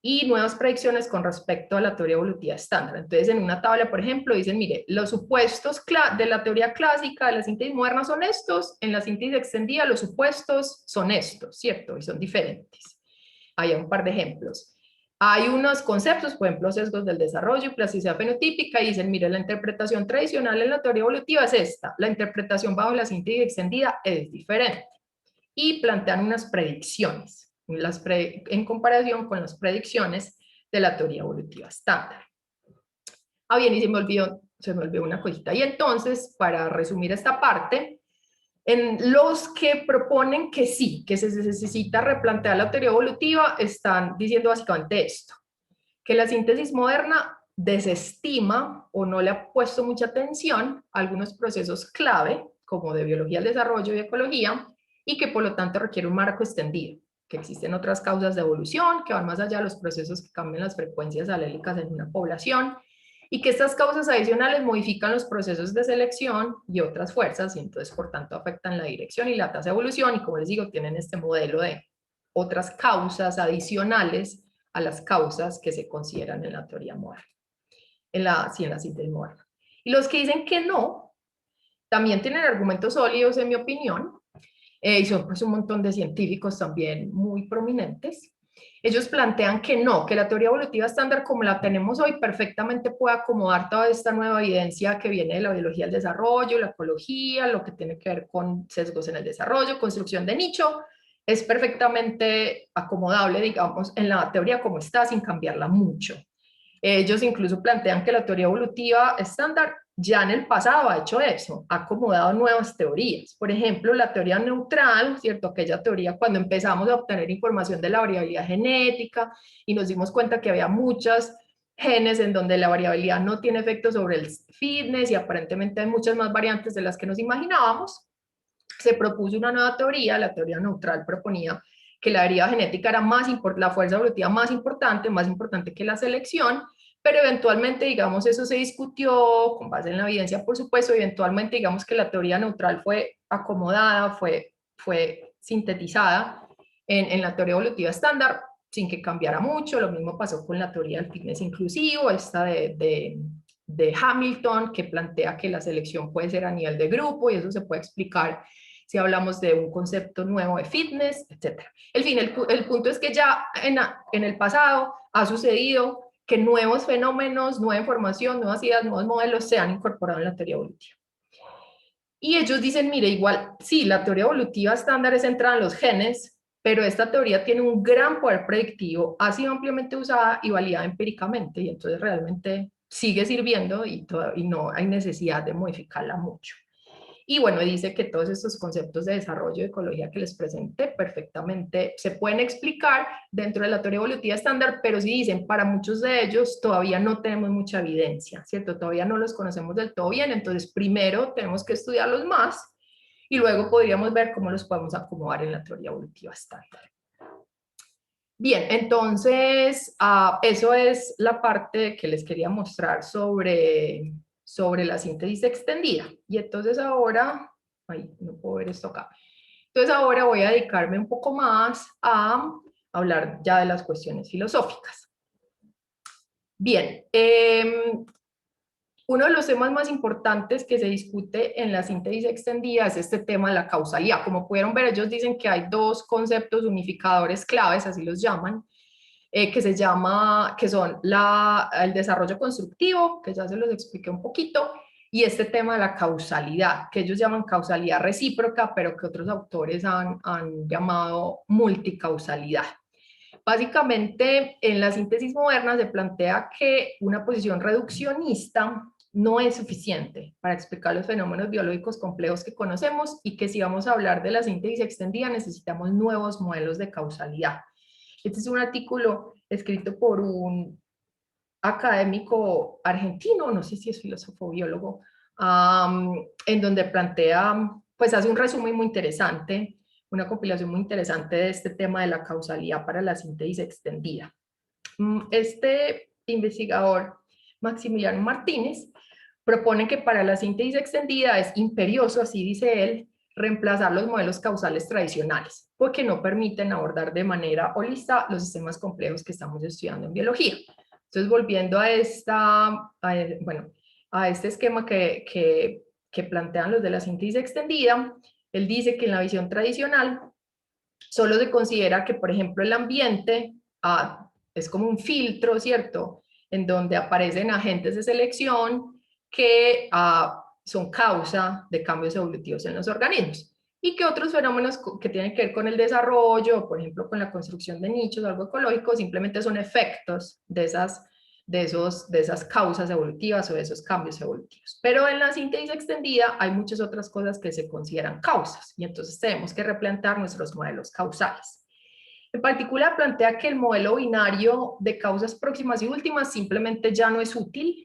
[SPEAKER 3] y nuevas predicciones con respecto a la teoría evolutiva estándar. Entonces, en una tabla, por ejemplo, dicen, mire, los supuestos de la teoría clásica de la síntesis moderna son estos, en la síntesis extendida los supuestos son estos, ¿cierto? Y son diferentes. Hay un par de ejemplos. Hay unos conceptos, por ejemplo, sesgos del desarrollo y plasticidad fenotípica, y dicen, mire, la interpretación tradicional en la teoría evolutiva es esta, la interpretación bajo la síntesis extendida es diferente. Y plantean unas predicciones en comparación con las predicciones de la teoría evolutiva estándar. Ah, bien, y se me olvidó una cosita. Y entonces, para resumir esta parte, en los que proponen que sí, que se necesita replantear la teoría evolutiva, están diciendo básicamente esto, que la síntesis moderna desestima o no le ha puesto mucha atención a algunos procesos clave, como de biología del desarrollo y ecología, y que por lo tanto requiere un marco extendido, que existen otras causas de evolución que van más allá de los procesos que cambian las frecuencias alélicas en una población, y que estas causas adicionales modifican los procesos de selección y otras fuerzas, y entonces por tanto afectan la dirección y la tasa de evolución, y como les digo, tienen este modelo de otras causas adicionales a las causas que se consideran en la teoría moderna, en la síntesis moderna. Y los que dicen que no, también tienen argumentos sólidos, en mi opinión, y son pues un montón de científicos también muy prominentes. Ellos plantean que no, que la teoría evolutiva estándar como la tenemos hoy perfectamente puede acomodar toda esta nueva evidencia que viene de la biología del desarrollo, la ecología, lo que tiene que ver con sesgos en el desarrollo, construcción de nicho, es perfectamente acomodable, digamos, en la teoría como está, sin cambiarla mucho. Ellos incluso plantean que la teoría evolutiva estándar ya en el pasado ha hecho eso, ha acomodado nuevas teorías. Por ejemplo, la teoría neutral, ¿cierto? Aquella teoría cuando empezamos a obtener información de la variabilidad genética y nos dimos cuenta que había muchas genes en donde la variabilidad no tiene efecto sobre el fitness y aparentemente hay muchas más variantes de las que nos imaginábamos. Se propuso una nueva teoría, la teoría neutral proponía que la variabilidad genética era la fuerza evolutiva más importante que la selección, pero eventualmente, digamos, eso se discutió con base en la evidencia, por supuesto, eventualmente, digamos que la teoría neutral fue acomodada, fue sintetizada en la teoría evolutiva estándar, sin que cambiara mucho. Lo mismo pasó con la teoría del fitness inclusivo, esta de Hamilton, que plantea que la selección puede ser a nivel de grupo, y eso se puede explicar si hablamos de un concepto nuevo de fitness, etc. En fin, el punto es que ya en el pasado ha sucedido que nuevos fenómenos, nueva información, nuevas ideas, nuevos modelos se han incorporado en la teoría evolutiva. Y ellos dicen, mire, igual, sí, la teoría evolutiva estándar es centrada en los genes, pero esta teoría tiene un gran poder predictivo, ha sido ampliamente usada y validada empíricamente, y entonces realmente sigue sirviendo y no hay necesidad de modificarla mucho. Y bueno, dice que todos estos conceptos de desarrollo de ecología que les presenté perfectamente se pueden explicar dentro de la teoría evolutiva estándar, pero sí dicen, para muchos de ellos todavía no tenemos mucha evidencia, ¿cierto? Todavía no los conocemos del todo bien, entonces primero tenemos que estudiarlos más y luego podríamos ver cómo los podemos acomodar en la teoría evolutiva estándar. Bien, entonces, eso es la parte que les quería mostrar sobre la síntesis extendida. Y entonces ahora, ay, no puedo ver esto acá. Entonces ahora voy a dedicarme un poco más a hablar ya de las cuestiones filosóficas. Bien, Uno de los temas más importantes que se discute en la síntesis extendida es este tema de la causalidad. Como pudieron ver, ellos dicen que hay dos conceptos unificadores claves, así los llaman, que son el desarrollo constructivo, que ya se los expliqué un poquito, y este tema de la causalidad, que ellos llaman causalidad recíproca, pero que otros autores han llamado multicausalidad. Básicamente, en la síntesis moderna se plantea que una posición reduccionista no es suficiente para explicar los fenómenos biológicos complejos que conocemos y que si vamos a hablar de la síntesis extendida necesitamos nuevos modelos de causalidad. Este es un artículo escrito por un académico argentino, no sé si es filósofo o biólogo, en donde plantea, pues hace un resumen muy interesante, una compilación muy interesante de este tema de la causalidad para la síntesis extendida. Este investigador, Maximiliano Martínez, propone que para la síntesis extendida es imperioso, así dice él, reemplazar los modelos causales tradicionales, porque no permiten abordar de manera holística los sistemas complejos que estamos estudiando en biología. Entonces, volviendo a este esquema que plantean los de la síntesis extendida, él dice que en la visión tradicional solo se considera que, por ejemplo, el ambiente es como un filtro, ¿cierto?, en donde aparecen agentes de selección que son causa de cambios evolutivos en los organismos, y que otros fenómenos que tienen que ver con el desarrollo, por ejemplo, con la construcción de nichos o algo ecológico, simplemente son efectos de esas causas evolutivas o de esos cambios evolutivos. Pero en la síntesis extendida hay muchas otras cosas que se consideran causas, y entonces tenemos que replantear nuestros modelos causales. En particular, plantea que el modelo binario de causas próximas y últimas simplemente ya no es útil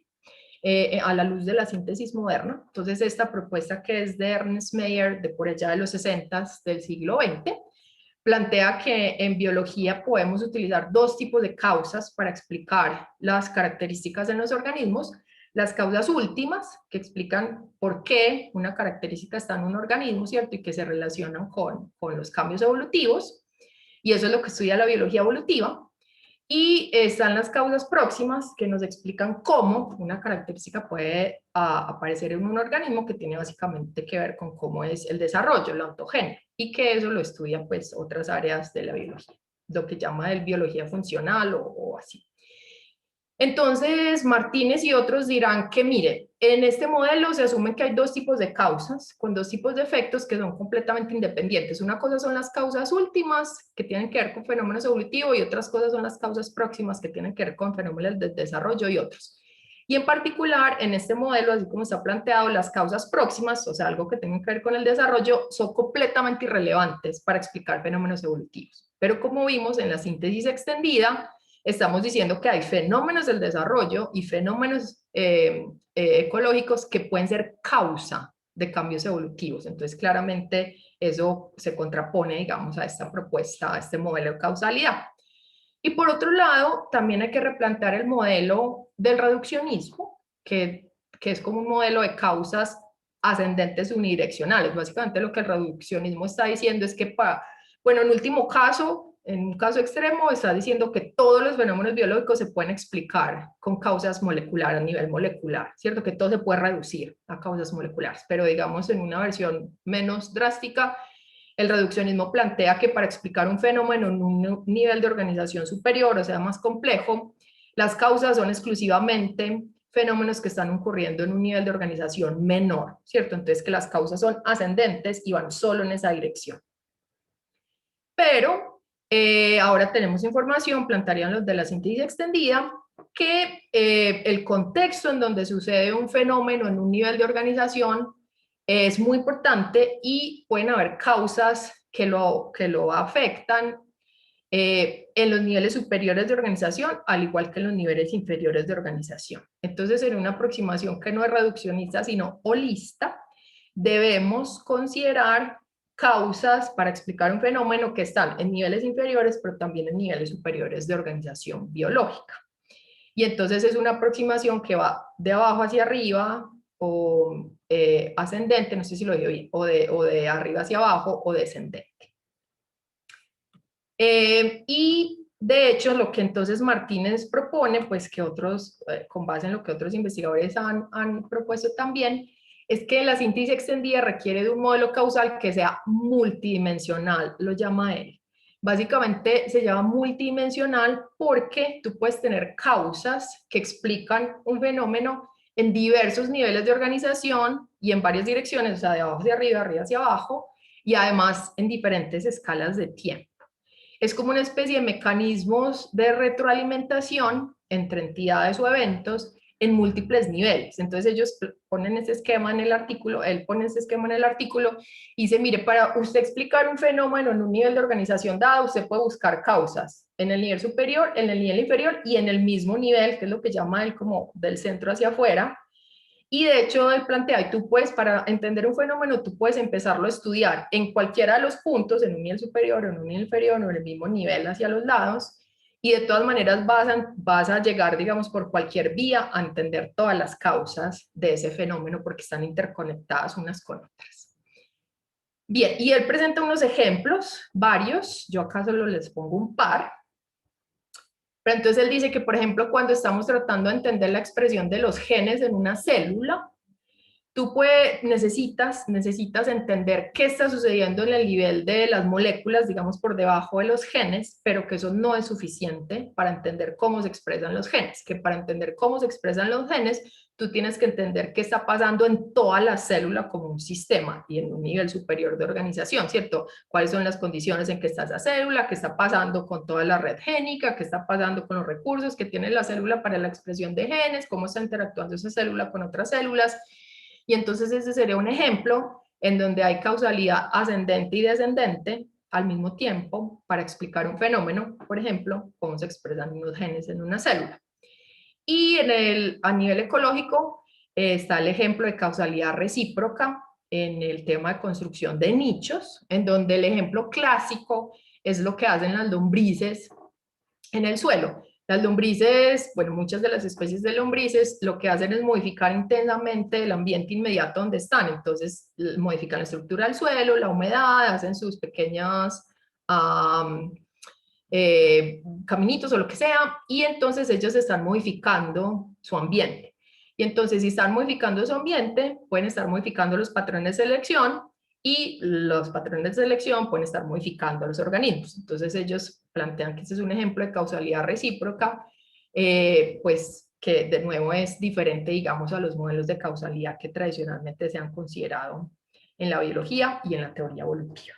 [SPEAKER 3] a la luz de la síntesis moderna. Entonces, esta propuesta, que es de Ernst Mayr, de por allá de los 60s del siglo XX, plantea que en biología podemos utilizar dos tipos de causas para explicar las características de los organismos: las causas últimas, que explican por qué una característica está en un organismo, ¿cierto?, y que se relacionan con los cambios evolutivos, y eso es lo que estudia la biología evolutiva. Y están las causas próximas, que nos explican cómo una característica puede aparecer en un organismo, que tiene básicamente que ver con cómo es el desarrollo, la ontogenia, y que eso lo estudian pues otras áreas de la biología, lo que llama de biología funcional o así. Entonces, Martínez y otros dirán que, mire, en este modelo se asume que hay dos tipos de causas, con dos tipos de efectos que son completamente independientes. Una cosa son las causas últimas, que tienen que ver con fenómenos evolutivos, y otras cosas son las causas próximas, que tienen que ver con fenómenos de desarrollo y otros. Y en particular, en este modelo, así como está planteado, las causas próximas, o sea, algo que tenga que ver con el desarrollo, son completamente irrelevantes para explicar fenómenos evolutivos. Pero como vimos en la síntesis extendida, estamos diciendo que hay fenómenos del desarrollo y fenómenos ecológicos que pueden ser causa de cambios evolutivos. Entonces, claramente, eso se contrapone, digamos, a esta propuesta, a este modelo de causalidad. Y por otro lado, también hay que replantear el modelo del reduccionismo, que es como un modelo de causas ascendentes unidireccionales. Básicamente lo que el reduccionismo está diciendo es que, bueno, en último caso, en un caso extremo, está diciendo que todos los fenómenos biológicos se pueden explicar con causas moleculares a nivel molecular, ¿cierto? Que todo se puede reducir a causas moleculares, pero digamos en una versión menos drástica, el reduccionismo plantea que para explicar un fenómeno en un nivel de organización superior, o sea, más complejo, las causas son exclusivamente fenómenos que están ocurriendo en un nivel de organización menor, ¿cierto? Entonces, que las causas son ascendentes y van solo en esa dirección. Pero ahora tenemos información, plantearían los de la síntesis extendida, que el contexto en donde sucede un fenómeno en un nivel de organización es muy importante, y pueden haber causas que lo afectan en los niveles superiores de organización, al igual que en los niveles inferiores de organización. Entonces, en una aproximación que no es reduccionista, sino holista, debemos considerar causas para explicar un fenómeno que están en niveles inferiores, pero también en niveles superiores de organización biológica. Y entonces es una aproximación que va de abajo hacia arriba, o ascendente, no sé si lo digo bien, o de arriba hacia abajo, o descendente. Y De hecho, lo que entonces Martínez propone, pues que otros, con base en lo que otros investigadores han propuesto también, es que la síntesis extendida requiere de un modelo causal que sea multidimensional, lo llama él. Básicamente se llama multidimensional porque tú puedes tener causas que explican un fenómeno en diversos niveles de organización y en varias direcciones, o sea, de abajo hacia arriba, arriba hacia abajo, y además en diferentes escalas de tiempo. Es como una especie de mecanismos de retroalimentación entre entidades o eventos en múltiples niveles. Entonces ellos ponen ese esquema en el artículo, él pone ese esquema en el artículo y dice, mire, para usted explicar un fenómeno en un nivel de organización dado, usted puede buscar causas en el nivel superior, en el nivel inferior y en el mismo nivel, que es lo que llama él como del centro hacia afuera. Y de hecho, él plantea, y tú puedes, para entender un fenómeno, tú puedes empezarlo a estudiar en cualquiera de los puntos, en un nivel superior, en un nivel inferior, o en el mismo nivel hacia los lados, y de todas maneras vas a llegar, digamos, por cualquier vía a entender todas las causas de ese fenómeno porque están interconectadas unas con otras. Bien, y él presenta unos ejemplos, varios, yo acá solo les pongo un par. Pero entonces él dice que, por ejemplo, cuando estamos tratando de entender la expresión de los genes en una célula, tú necesitas entender qué está sucediendo en el nivel de las moléculas, digamos, por debajo de los genes, pero que eso no es suficiente para entender cómo se expresan los genes, que para entender cómo se expresan los genes, tú tienes que entender qué está pasando en toda la célula como un sistema y en un nivel superior de organización, ¿cierto? ¿Cuáles son las condiciones en que está esa célula? ¿Qué está pasando con toda la red génica? ¿Qué está pasando con los recursos que tiene la célula para la expresión de genes? ¿Cómo está interactuando esa célula con otras células? Y entonces ese sería un ejemplo en donde hay causalidad ascendente y descendente al mismo tiempo para explicar un fenómeno, por ejemplo, cómo se expresan unos genes en una célula. Y a nivel ecológico está el ejemplo de causalidad recíproca en el tema de construcción de nichos, en donde el ejemplo clásico es lo que hacen las lombrices en el suelo. Las lombrices, bueno, muchas de las especies de lombrices lo que hacen es modificar intensamente el ambiente inmediato donde están. Entonces, modifican la estructura del suelo, la humedad, hacen sus pequeñas caminitos o lo que sea, y entonces ellos están modificando su ambiente. Y entonces, si están modificando su ambiente, pueden estar modificando los patrones de selección, y los patrones de selección pueden estar modificando los organismos. Entonces ellos plantean que ese es un ejemplo de causalidad recíproca, pues que de nuevo es diferente, digamos, a los modelos de causalidad que tradicionalmente se han considerado en la biología y en la teoría evolutiva.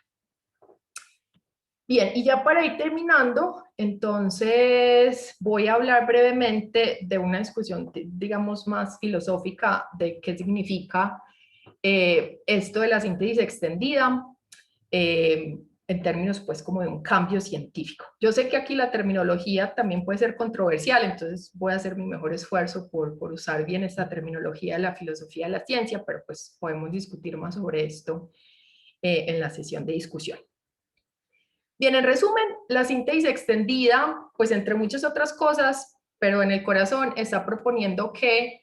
[SPEAKER 3] Bien, y ya para ir terminando, entonces voy a hablar brevemente de una discusión, digamos, más filosófica de qué significa esto de la síntesis extendida en términos pues como de un cambio científico. Yo sé que aquí la terminología también puede ser controversial, entonces voy a hacer mi mejor esfuerzo por usar bien esta terminología de la filosofía de la ciencia, pero pues podemos discutir más sobre esto en la sesión de discusión. Bien, en resumen, la síntesis extendida, pues entre muchas otras cosas, pero en el corazón está proponiendo que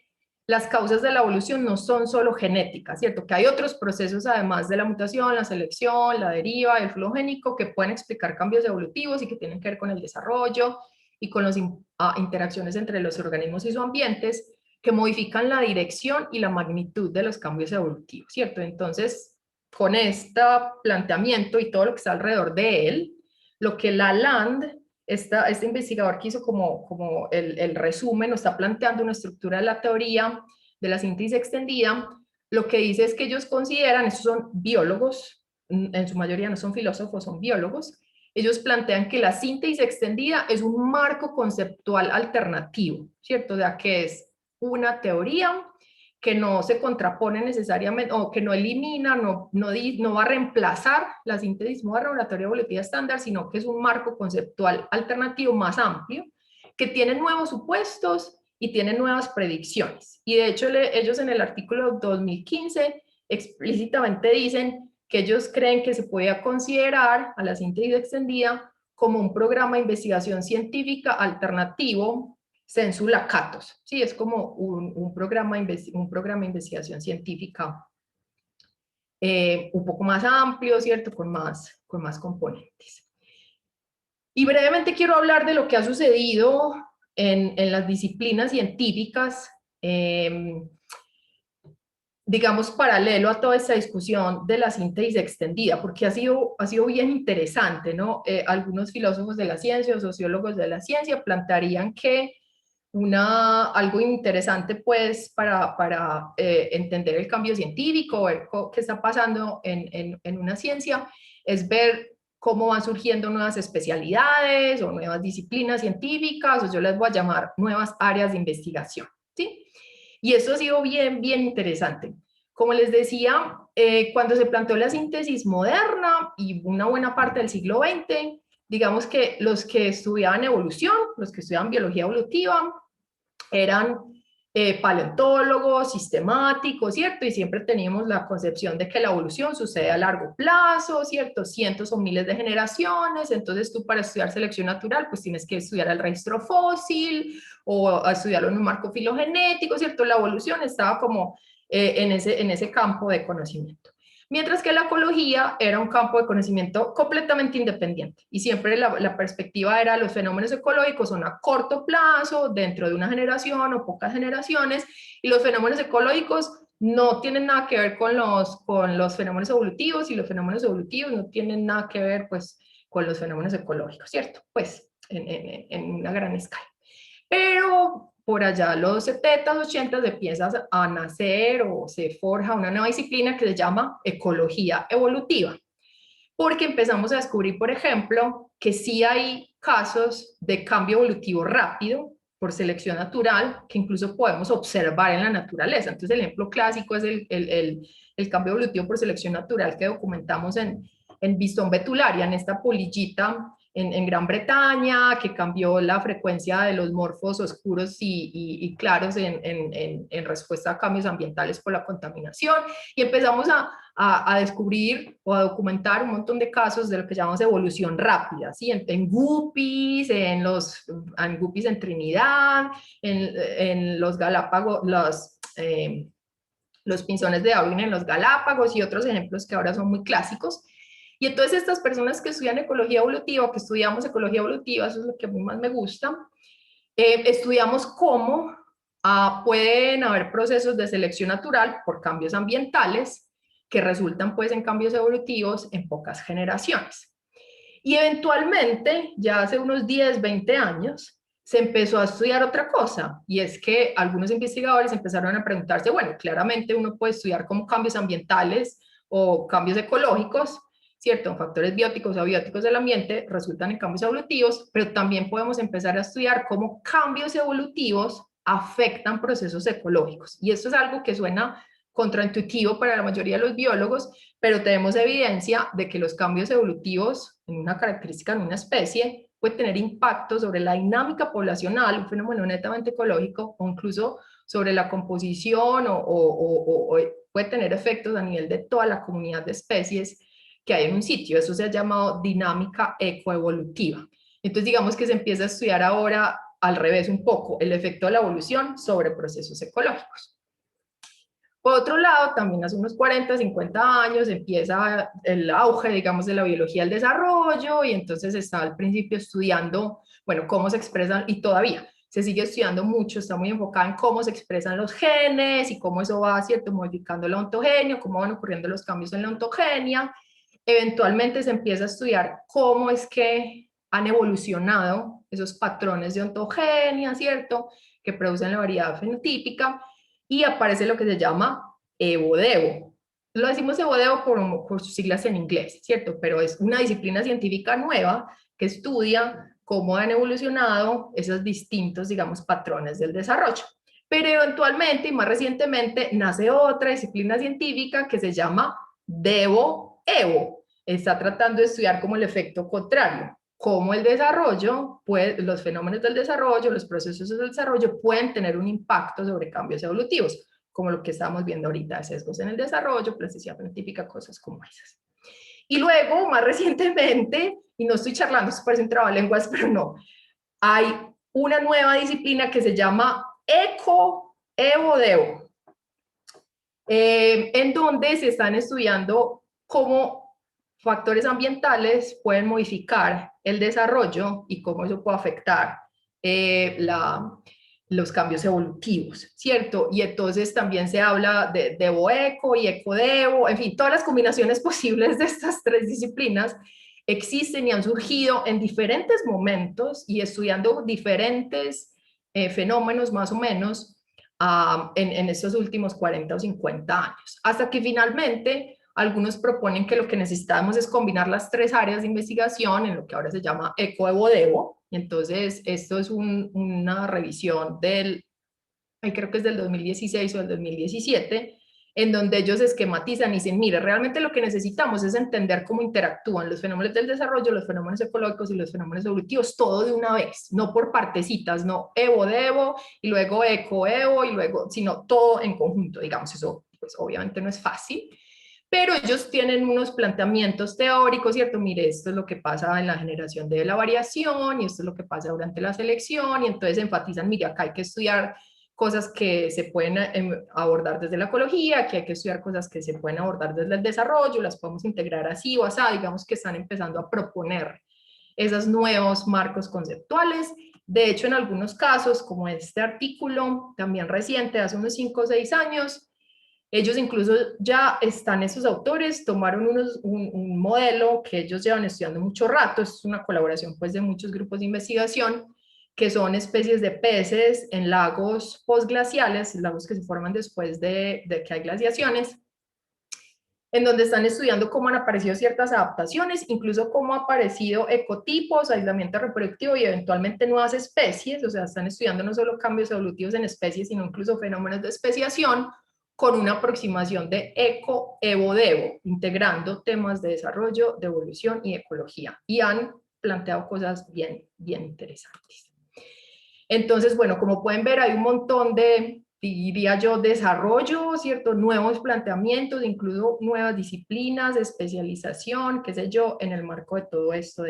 [SPEAKER 3] las causas de la evolución no son solo genéticas, ¿cierto? Que hay otros procesos además de la mutación, la selección, la deriva, el flujo génico, que pueden explicar cambios evolutivos y que tienen que ver con el desarrollo y con las interacciones entre los organismos y sus ambientes, que modifican la dirección y la magnitud de los cambios evolutivos, ¿cierto? Entonces, con este planteamiento y todo lo que está alrededor de él, lo que Lalande, este investigador que hizo como el resumen, o está planteando una estructura de la teoría de la síntesis extendida, lo que dice es que ellos consideran, estos son biólogos, en su mayoría no son filósofos, son biólogos, ellos plantean que la síntesis extendida es un marco conceptual alternativo, ¿cierto? O sea, que es una teoría que no se contrapone necesariamente, o que no elimina, no va a reemplazar la síntesis moderna o la teoría evolutiva estándar, sino que es un marco conceptual alternativo más amplio, que tiene nuevos supuestos y tiene nuevas predicciones. Y de hecho, ellos en el artículo 2015 explícitamente dicen que ellos creen que se puede considerar a la síntesis extendida como un programa de investigación científica alternativo sensu lacatos, ¿sí? Es como un programa de investigación científica un poco más amplio, ¿cierto? Con más componentes. Y brevemente quiero hablar de lo que ha sucedido en las disciplinas científicas, digamos, paralelo a toda esta discusión de la síntesis extendida, porque ha sido bien interesante, ¿no? Algunos filósofos de la ciencia o sociólogos de la ciencia plantearían que algo interesante, pues, para entender el cambio científico, ver qué está pasando en una ciencia, es ver cómo van surgiendo nuevas especialidades o nuevas disciplinas científicas, o yo les voy a llamar nuevas áreas de investigación, ¿sí? Y eso ha sido bien interesante. Como les decía, cuando se planteó la síntesis moderna y una buena parte del siglo XX, digamos que los que estudiaban evolución, los que estudiaban biología evolutiva, eran paleontólogos, sistemáticos, ¿cierto? Y siempre teníamos la concepción de que la evolución sucede a largo plazo, ¿cierto? Cientos o miles de generaciones, entonces tú para estudiar selección natural, pues tienes que estudiar el registro fósil o estudiarlo en un marco filogenético, ¿cierto? La evolución estaba como en ese campo de conocimiento. Mientras que la ecología era un campo de conocimiento completamente independiente y siempre la perspectiva era los fenómenos ecológicos son a corto plazo, dentro de una generación o pocas generaciones, y los fenómenos ecológicos no tienen nada que ver con los fenómenos evolutivos, y los fenómenos evolutivos no tienen nada que ver, pues, con los fenómenos ecológicos, ¿cierto? Pues en una gran escala. Pero por allá los 70s, 80s empieza a nacer o se forja una nueva disciplina que se llama ecología evolutiva, porque empezamos a descubrir, por ejemplo, que sí hay casos de cambio evolutivo rápido por selección natural que incluso podemos observar en la naturaleza. Entonces el ejemplo clásico es el cambio evolutivo por selección natural que documentamos en Bistón betularia, en esta polillita en Gran Bretaña, que cambió la frecuencia de los morfos oscuros y claros en respuesta a cambios ambientales por la contaminación, y empezamos a descubrir o a documentar un montón de casos de lo que llamamos evolución rápida, ¿sí? En guppies, en guppies en Trinidad, en los Galápagos, los pinzones de Darwin en los Galápagos y otros ejemplos que ahora son muy clásicos. Y entonces estas personas que estudian ecología evolutiva, que estudiamos ecología evolutiva, eso es lo que a mí más me gusta, estudiamos cómo pueden haber procesos de selección natural por cambios ambientales que resultan pues en cambios evolutivos en pocas generaciones. Y eventualmente, ya hace unos 10, 20 años, se empezó a estudiar otra cosa, y es que algunos investigadores empezaron a preguntarse, bueno, claramente uno puede estudiar como cambios ambientales o cambios ecológicos, ¿cierto? Factores bióticos o abióticos del ambiente resultan en cambios evolutivos, pero también podemos empezar a estudiar cómo cambios evolutivos afectan procesos ecológicos. Y esto es algo que suena contraintuitivo para la mayoría de los biólogos, pero tenemos evidencia de que los cambios evolutivos en una característica en una especie puede tener impacto sobre la dinámica poblacional, un fenómeno netamente ecológico, o incluso sobre la composición o puede tener efectos a nivel de toda la comunidad de especies que hay en un sitio. Eso se ha llamado dinámica ecoevolutiva. Entonces digamos que se empieza a estudiar ahora al revés un poco el efecto de la evolución sobre procesos ecológicos. Por otro lado, también hace unos 40, 50 años empieza el auge, digamos, de la biología del desarrollo, y entonces está al principio estudiando, bueno, cómo se expresan, y todavía se sigue estudiando mucho, está muy enfocada en cómo se expresan los genes y cómo eso va, ¿cierto?, modificando la ontogenia, cómo van ocurriendo los cambios en la ontogenia. Eventualmente se empieza a estudiar cómo es que han evolucionado esos patrones de ontogenia, ¿cierto?, que producen la variedad fenotípica, y aparece lo que se llama evodevo. Lo decimos evodevo por sus siglas en inglés, ¿cierto? Pero es una disciplina científica nueva que estudia cómo han evolucionado esos distintos, digamos, patrones del desarrollo. Pero eventualmente y más recientemente nace otra disciplina científica que se llama Devo-Evo. Está tratando de estudiar como el efecto contrario, cómo el desarrollo, los fenómenos del desarrollo, los procesos del desarrollo pueden tener un impacto sobre cambios evolutivos, como lo que estamos viendo ahorita, sesgos en el desarrollo, plasticidad fenotípica, cosas como esas. Y luego, más recientemente, y no estoy charlando, esto parece un trabalenguas, pero no, hay una nueva disciplina que se llama ecoevodevo, en donde se están estudiando cómo factores ambientales pueden modificar el desarrollo y cómo eso puede afectar los cambios evolutivos, ¿cierto? Y entonces también se habla de Devo-Eco y Eco-Devo, en fin, todas las combinaciones posibles de estas tres disciplinas existen y han surgido en diferentes momentos y estudiando diferentes fenómenos más o menos en estos últimos 40 o 50 años, hasta que finalmente algunos proponen que lo que necesitamos es combinar las tres áreas de investigación en lo que ahora se llama Eco-Evo-Devo. Entonces, esto es una revisión creo que es del 2016 o del 2017, en donde ellos esquematizan y dicen, mire, realmente lo que necesitamos es entender cómo interactúan los fenómenos del desarrollo, los fenómenos ecológicos y los fenómenos evolutivos, todo de una vez, no por partecitas, no Evo-Devo y luego Eco-Evo y luego, sino todo en conjunto, digamos, eso pues obviamente no es fácil, pero ellos tienen unos planteamientos teóricos, ¿cierto? Mire, esto es lo que pasa en la generación de la variación y esto es lo que pasa durante la selección y entonces enfatizan, mire, acá hay que estudiar cosas que se pueden abordar desde la ecología, que hay que estudiar cosas que se pueden abordar desde el desarrollo, las podemos integrar así o así, digamos que están empezando a proponer esos nuevos marcos conceptuales. De hecho, en algunos casos, como este artículo, también reciente, hace unos 5 o 6 años, ellos incluso ya están, esos autores tomaron un modelo que ellos llevan estudiando mucho rato, es una colaboración pues de muchos grupos de investigación, que son especies de peces en lagos postglaciales, lagos que se forman después de que hay glaciaciones, en donde están estudiando cómo han aparecido ciertas adaptaciones, incluso cómo ha aparecido ecotipos, aislamiento reproductivo y eventualmente nuevas especies, o sea, están estudiando no solo cambios evolutivos en especies, sino incluso fenómenos de especiación, con una aproximación de Eco-Evo-Devo, integrando temas de desarrollo, de evolución y ecología, y han planteado cosas bien interesantes. Entonces, bueno, como pueden ver, hay un montón de, diría yo, desarrollo, ¿cierto? Nuevos planteamientos, incluso nuevas disciplinas, especialización, qué sé yo, en el marco de todo esto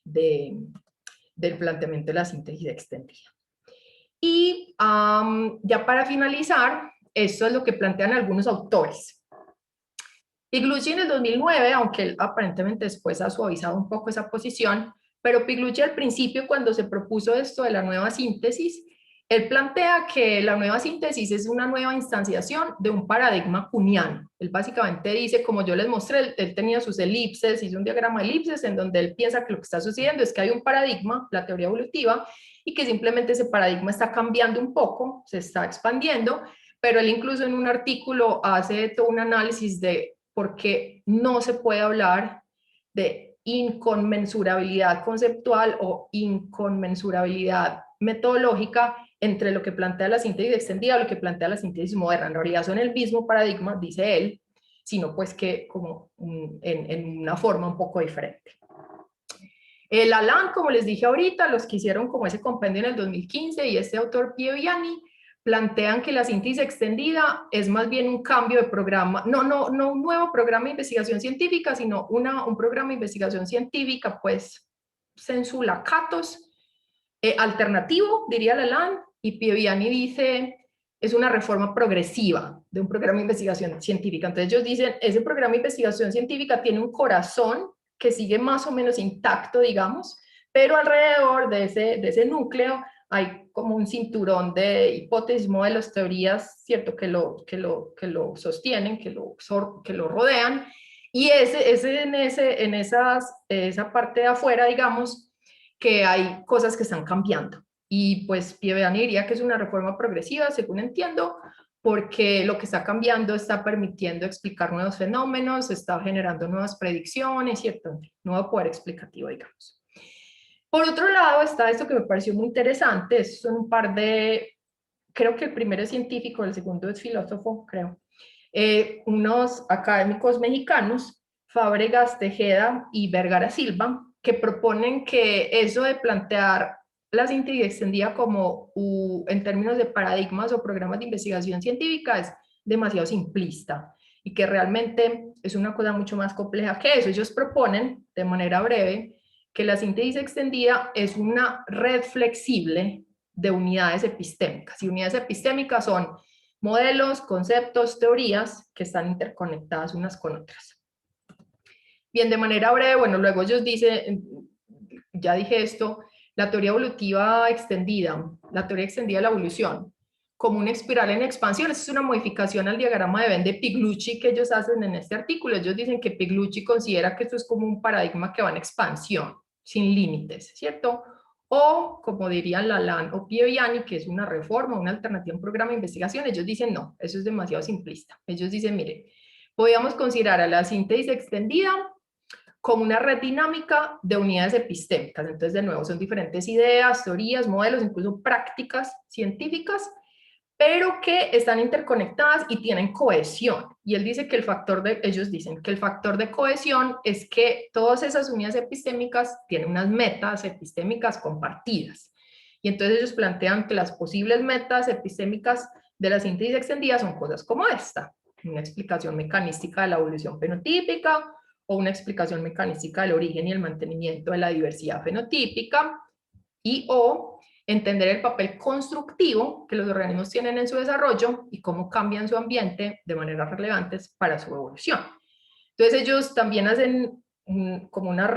[SPEAKER 3] del planteamiento de la síntesis extendida. Y ya para finalizar, esto es lo que plantean algunos autores. Pigliucci en el 2009, aunque él aparentemente después ha suavizado un poco esa posición, pero Pigliucci al principio, cuando se propuso esto de la nueva síntesis, él plantea que la nueva síntesis es una nueva instanciación de un paradigma kuhniano. Él básicamente dice, como yo les mostré, él tenía sus elipses, hizo un diagrama de elipses en donde él piensa que lo que está sucediendo es que hay un paradigma, la teoría evolutiva, y que simplemente ese paradigma está cambiando un poco, se está expandiendo, pero él incluso en un artículo hace todo un análisis de por qué no se puede hablar de inconmensurabilidad conceptual o inconmensurabilidad metodológica entre lo que plantea la síntesis extendida y lo que plantea la síntesis moderna. En realidad son el mismo paradigma, dice él, sino pues que como en una forma un poco diferente. El Alan, como les dije ahorita, los que hicieron como ese compendio en el 2015 y este autor Pio Viani, plantean que la síntesis extendida es más bien un cambio de programa, no un nuevo programa de investigación científica, sino un programa de investigación científica, pues, sensu lacatos, alternativo, diría Lalanne, y Pio Viani dice, es una reforma progresiva de un programa de investigación científica. Entonces ellos dicen, ese programa de investigación científica tiene un corazón que sigue más o menos intacto, digamos, pero alrededor de ese núcleo hay como un cinturón de hipótesis, modelos, teorías, ¿cierto? Que lo sostienen, que lo rodean, y en esa parte de afuera, digamos, que hay cosas que están cambiando. Y pues Pio Viani diría que es una reforma progresiva, según entiendo, porque lo que está cambiando está permitiendo explicar nuevos fenómenos, está generando nuevas predicciones, ¿cierto? Nuevo poder explicativo, digamos. Por otro lado está esto que me pareció muy interesante, son un par de, creo que el primero es científico, el segundo es filósofo, creo, unos académicos mexicanos, Fábregas Tejeda y Vergara Silva, que proponen que eso de plantear la síntesis extendida como en términos de paradigmas o programas de investigación científica es demasiado simplista y que realmente es una cosa mucho más compleja que eso. Ellos proponen, de manera breve, que la síntesis extendida es una red flexible de unidades epistémicas. Y unidades epistémicas son modelos, conceptos, teorías que están interconectadas unas con otras. Bien, de manera breve, bueno, luego ellos dicen, ya dije esto, la teoría evolutiva extendida, la teoría extendida de la evolución, como una espiral en expansión. Esa es una modificación al diagrama de Venn de Piglucci que ellos hacen en este artículo. Ellos dicen que Piglucci considera que esto es como un paradigma que va en expansión, sin límites, ¿cierto? O, como dirían Lalanne o Pieviani, que es una reforma, una alternativa a un programa de investigación, ellos dicen no, eso es demasiado simplista. Ellos dicen, mire, podríamos considerar a la síntesis extendida como una red dinámica de unidades epistémicas. Entonces, de nuevo, son diferentes ideas, teorías, modelos, incluso prácticas científicas, pero que están interconectadas y tienen cohesión. Y él dice que ellos dicen que el factor de cohesión es que todas esas unidades epistémicas tienen unas metas epistémicas compartidas. Y entonces ellos plantean que las posibles metas epistémicas de la síntesis extendida son cosas como esta: una explicación mecanística de la evolución fenotípica, o una explicación mecanística del origen y el mantenimiento de la diversidad fenotípica, o entender el papel constructivo que los organismos tienen en su desarrollo y cómo cambian su ambiente de maneras relevantes para su evolución. Entonces ellos también hacen como una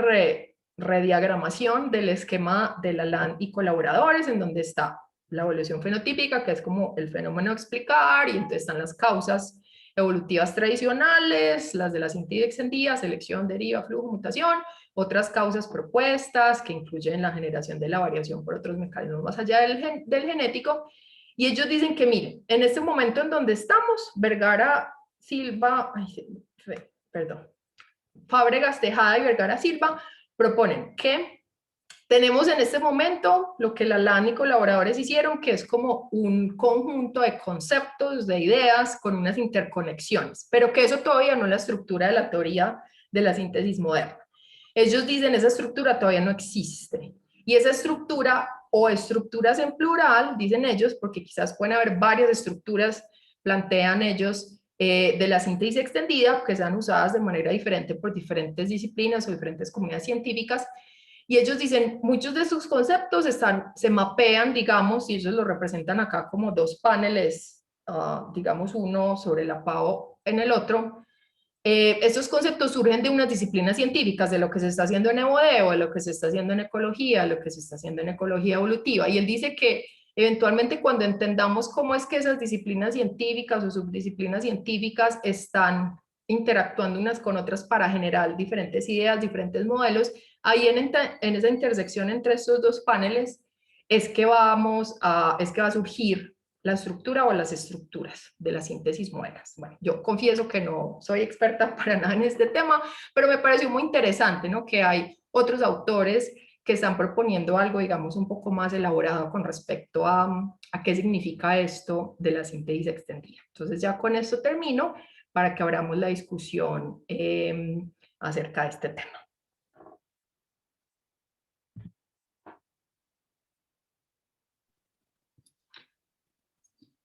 [SPEAKER 3] rediagramación del esquema de Lalanne y colaboradores, en donde está la evolución fenotípica, que es como el fenómeno a explicar, y entonces están las causas evolutivas tradicionales, las de la síntesis extendida, selección, deriva, flujo, mutación, otras causas propuestas que incluyen la generación de la variación por otros mecanismos más allá del genético. Y ellos dicen que, miren, en este momento en donde estamos, Vergara, Silva, Fábregas, Tejada y Vergara Silva proponen que tenemos en este momento lo que Lalanne y colaboradores hicieron, que es como un conjunto de conceptos, de ideas con unas interconexiones, pero que eso todavía no es la estructura de la teoría de la síntesis moderna. Ellos dicen esa estructura todavía no existe. Y esa estructura, o estructuras en plural, dicen ellos, porque quizás pueden haber varias estructuras, plantean ellos, de la síntesis extendida, que sean usadas de manera diferente por diferentes disciplinas o diferentes comunidades científicas. Y ellos dicen, muchos de sus conceptos se mapean, digamos, y ellos lo representan acá como dos paneles, digamos, uno sobre la PAO en el otro. Estos conceptos surgen de unas disciplinas científicas, de lo que se está haciendo en EVODEO, de lo que se está haciendo en ecología, de lo que se está haciendo en ecología evolutiva. Y él dice que eventualmente cuando entendamos cómo es que esas disciplinas científicas o subdisciplinas científicas están interactuando unas con otras para generar diferentes ideas, diferentes modelos, ahí en esa intersección entre estos dos paneles es que va a surgir la estructura o las estructuras de las síntesis modernas. Bueno, yo confieso que no soy experta para nada en este tema, pero me pareció muy interesante, ¿no? Que hay otros autores que están proponiendo algo, digamos, un poco más elaborado con respecto a qué significa esto de la síntesis extendida. Entonces ya con esto termino para que abramos la discusión acerca de este tema.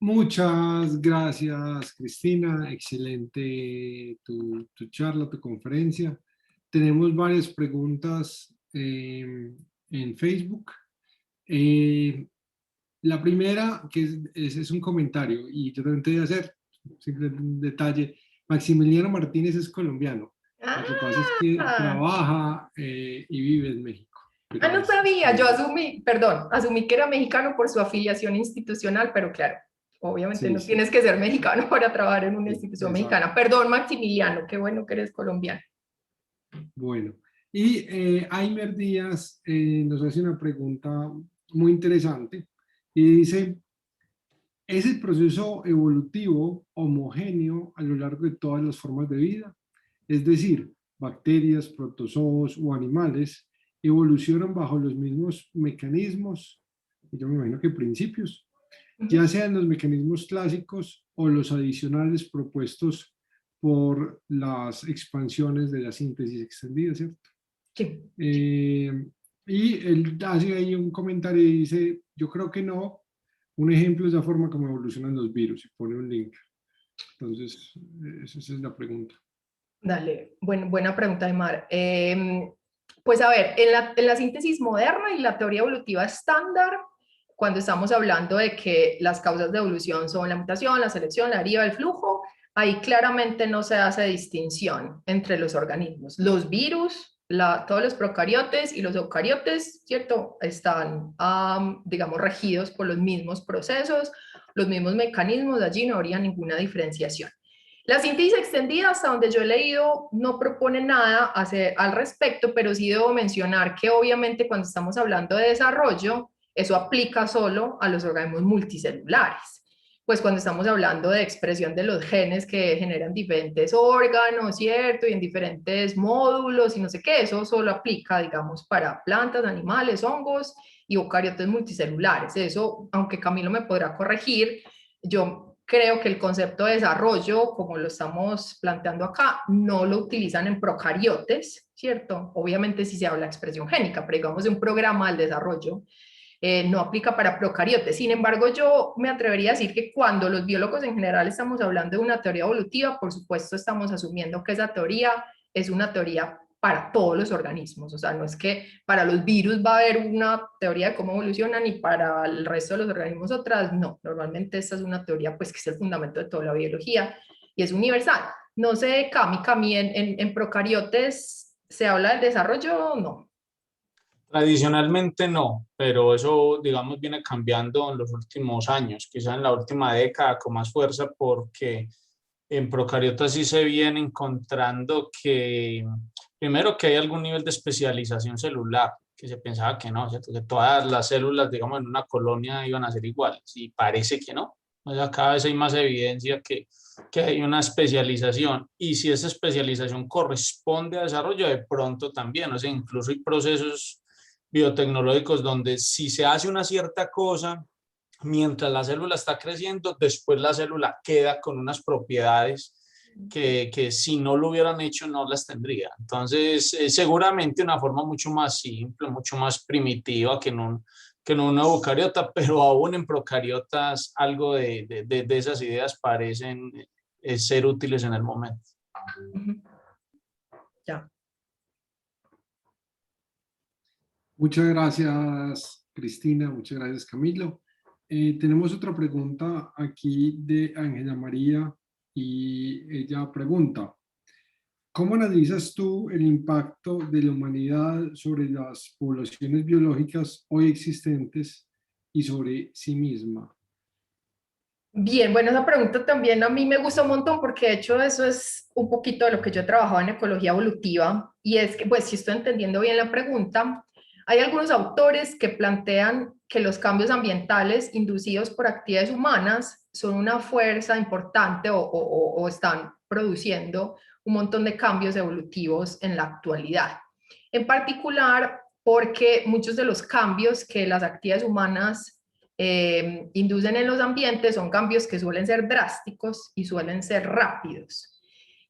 [SPEAKER 1] Muchas gracias, Cristina. Excelente tu charla, tu conferencia. Tenemos varias preguntas en Facebook. La primera, que es un comentario, y yo también te voy a hacer simple un detalle. Maximiliano Martínez es colombiano. Lo que pasa es que trabaja y vive en México.
[SPEAKER 3] No sabía, yo asumí que era mexicano por su afiliación institucional, pero claro, obviamente sí, no tienes que ser mexicano para trabajar en una institución mexicana. Perdón, Maximiliano, qué bueno que eres colombiano.
[SPEAKER 1] Bueno, y Aimer Díaz nos hace una pregunta muy interesante y dice: ¿es el proceso evolutivo homogéneo a lo largo de todas las formas de vida? Es decir, bacterias, protozoos o animales evolucionan bajo los mismos mecanismos, y yo me imagino que principios, ya sean los mecanismos clásicos o los adicionales propuestos por las expansiones de la síntesis extendida, ¿cierto?
[SPEAKER 3] Sí.
[SPEAKER 1] Y él hace ahí un comentario y dice: yo creo que no. Un ejemplo es la forma como evolucionan los virus, y pone un link. Entonces, esa es la pregunta.
[SPEAKER 3] Dale, buena pregunta, Aymar. Pues a ver, en la síntesis moderna y la teoría evolutiva estándar, cuando estamos hablando de que las causas de evolución son la mutación, la selección, la deriva, el flujo, ahí claramente no se hace distinción entre los organismos. Los virus todos los procariotes y los eucariotes, ¿cierto? Están, digamos, regidos por los mismos procesos, los mismos mecanismos, allí no habría ninguna diferenciación. La síntesis extendida, hasta donde yo he leído, no propone nada al respecto, pero sí debo mencionar que obviamente cuando estamos hablando de desarrollo, eso aplica solo a los organismos multicelulares. Pues cuando estamos hablando de expresión de los genes que generan diferentes órganos, ¿cierto? Y en diferentes módulos y no sé qué, eso solo aplica, digamos, para plantas, animales, hongos y eucariotes multicelulares. Eso, aunque Camilo me podrá corregir, yo creo que el concepto de desarrollo, como lo estamos planteando acá, no lo utilizan en procariotes, ¿cierto? Obviamente sí se habla de expresión génica, pero digamos de un programa del desarrollo, no aplica para procariotes. Sin embargo, yo me atrevería a decir que cuando los biólogos en general estamos hablando de una teoría evolutiva, por supuesto estamos asumiendo que esa teoría es una teoría para todos los organismos, o sea, no es que para los virus va a haber una teoría de cómo evolucionan y para el resto de los organismos otras, no, normalmente esta es una teoría pues que es el fundamento de toda la biología y es universal. No sé, Cami, en procariotes se habla del desarrollo o no.
[SPEAKER 4] Tradicionalmente no, pero eso, digamos, viene cambiando en los últimos años, quizá en la última década con más fuerza, porque en procariotas sí se viene encontrando que, primero, que hay algún nivel de especialización celular, que se pensaba que no, ¿cierto? Que todas las células, digamos, en una colonia iban a ser iguales, y parece que no. O sea, cada vez hay más evidencia que hay una especialización, y si esa especialización corresponde a desarrollo, de pronto también, o sea, incluso hay procesos biotecnológicos donde si se hace una cierta cosa mientras la célula está creciendo, después la célula queda con unas propiedades que si no lo hubieran hecho no las tendría. Entonces, seguramente una forma mucho más simple, mucho más primitiva que en una eucariota, pero aún en procariotas algo de esas ideas parecen ser útiles en el momento.
[SPEAKER 3] Ya.
[SPEAKER 1] Muchas gracias, Cristina. Muchas gracias, Camilo. Tenemos otra pregunta aquí de Ángela María y ella pregunta: ¿cómo analizas tú el impacto de la humanidad sobre las poblaciones biológicas hoy existentes y sobre sí misma?
[SPEAKER 3] Bien, bueno, esa pregunta también a mí me gusta un montón porque de hecho eso es un poquito de lo que yo he trabajado en ecología evolutiva y es que, pues si estoy entendiendo bien la pregunta, hay algunos autores que plantean que los cambios ambientales inducidos por actividades humanas son una fuerza importante o están produciendo un montón de cambios evolutivos en la actualidad. En particular porque muchos de los cambios que las actividades humanas inducen en los ambientes son cambios que suelen ser drásticos y suelen ser rápidos.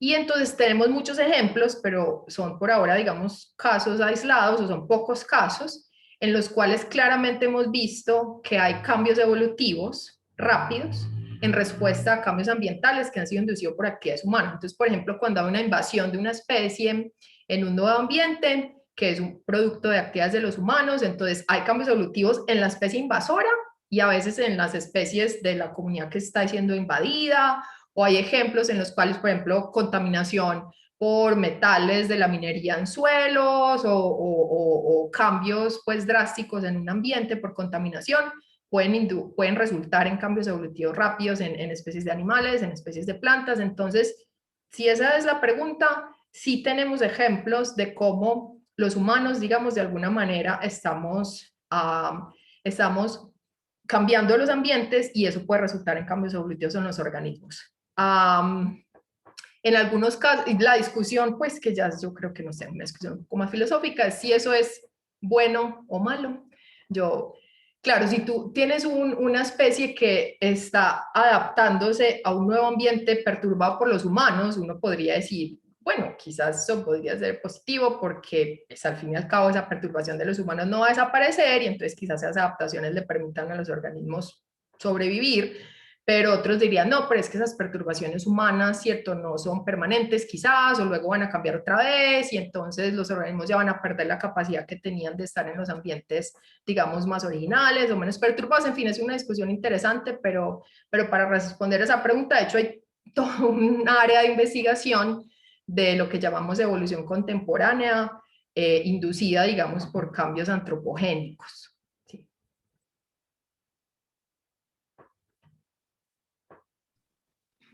[SPEAKER 3] Y entonces tenemos muchos ejemplos, pero son por ahora, digamos, casos aislados o son pocos casos en los cuales claramente hemos visto que hay cambios evolutivos rápidos en respuesta a cambios ambientales que han sido inducidos por actividades humanas. Entonces, por ejemplo, cuando hay una invasión de una especie en un nuevo ambiente, que es un producto de actividades de los humanos, entonces hay cambios evolutivos en la especie invasora y a veces en las especies de la comunidad que está siendo invadida, o hay ejemplos en los cuales, por ejemplo, contaminación por metales de la minería en suelos o cambios pues drásticos en un ambiente por contaminación pueden resultar en cambios evolutivos rápidos en especies de animales, en especies de plantas. Entonces, si esa es la pregunta, sí tenemos ejemplos de cómo los humanos, digamos, de alguna manera estamos cambiando los ambientes y eso puede resultar en cambios evolutivos en los organismos. En algunos casos, la discusión, pues que ya yo creo que no sé, una discusión un poco más filosófica, es si eso es bueno o malo. Claro, si tú tienes una especie que está adaptándose a un nuevo ambiente perturbado por los humanos, uno podría decir, bueno, quizás eso podría ser positivo porque pues, al fin y al cabo esa perturbación de los humanos no va a desaparecer y entonces quizás esas adaptaciones le permitan a los organismos sobrevivir, pero otros dirían, no, pero es que esas perturbaciones humanas, cierto, no son permanentes quizás, o luego van a cambiar otra vez, y entonces los organismos ya van a perder la capacidad que tenían de estar en los ambientes, digamos, más originales o menos perturbados. En fin, es una discusión interesante, pero para responder a esa pregunta, de hecho, hay todo un área de investigación de lo que llamamos evolución contemporánea, inducida, digamos, por cambios antropogénicos. ¿Sí?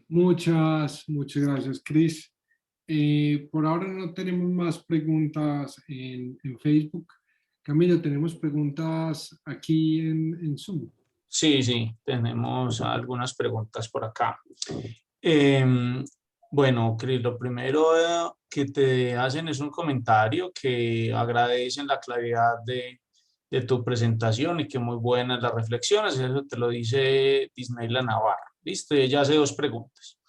[SPEAKER 1] Muchas gracias, Cris. Por ahora no tenemos más preguntas en Facebook. Camilo, tenemos preguntas aquí en Zoom.
[SPEAKER 4] Sí, tenemos algunas preguntas por acá. Bueno, Cris, lo primero que te hacen es un comentario que agradecen la claridad de tu presentación y que muy buenas las reflexiones. Eso te lo dice Disneyla Navarra. Listo, y ella hace dos preguntas.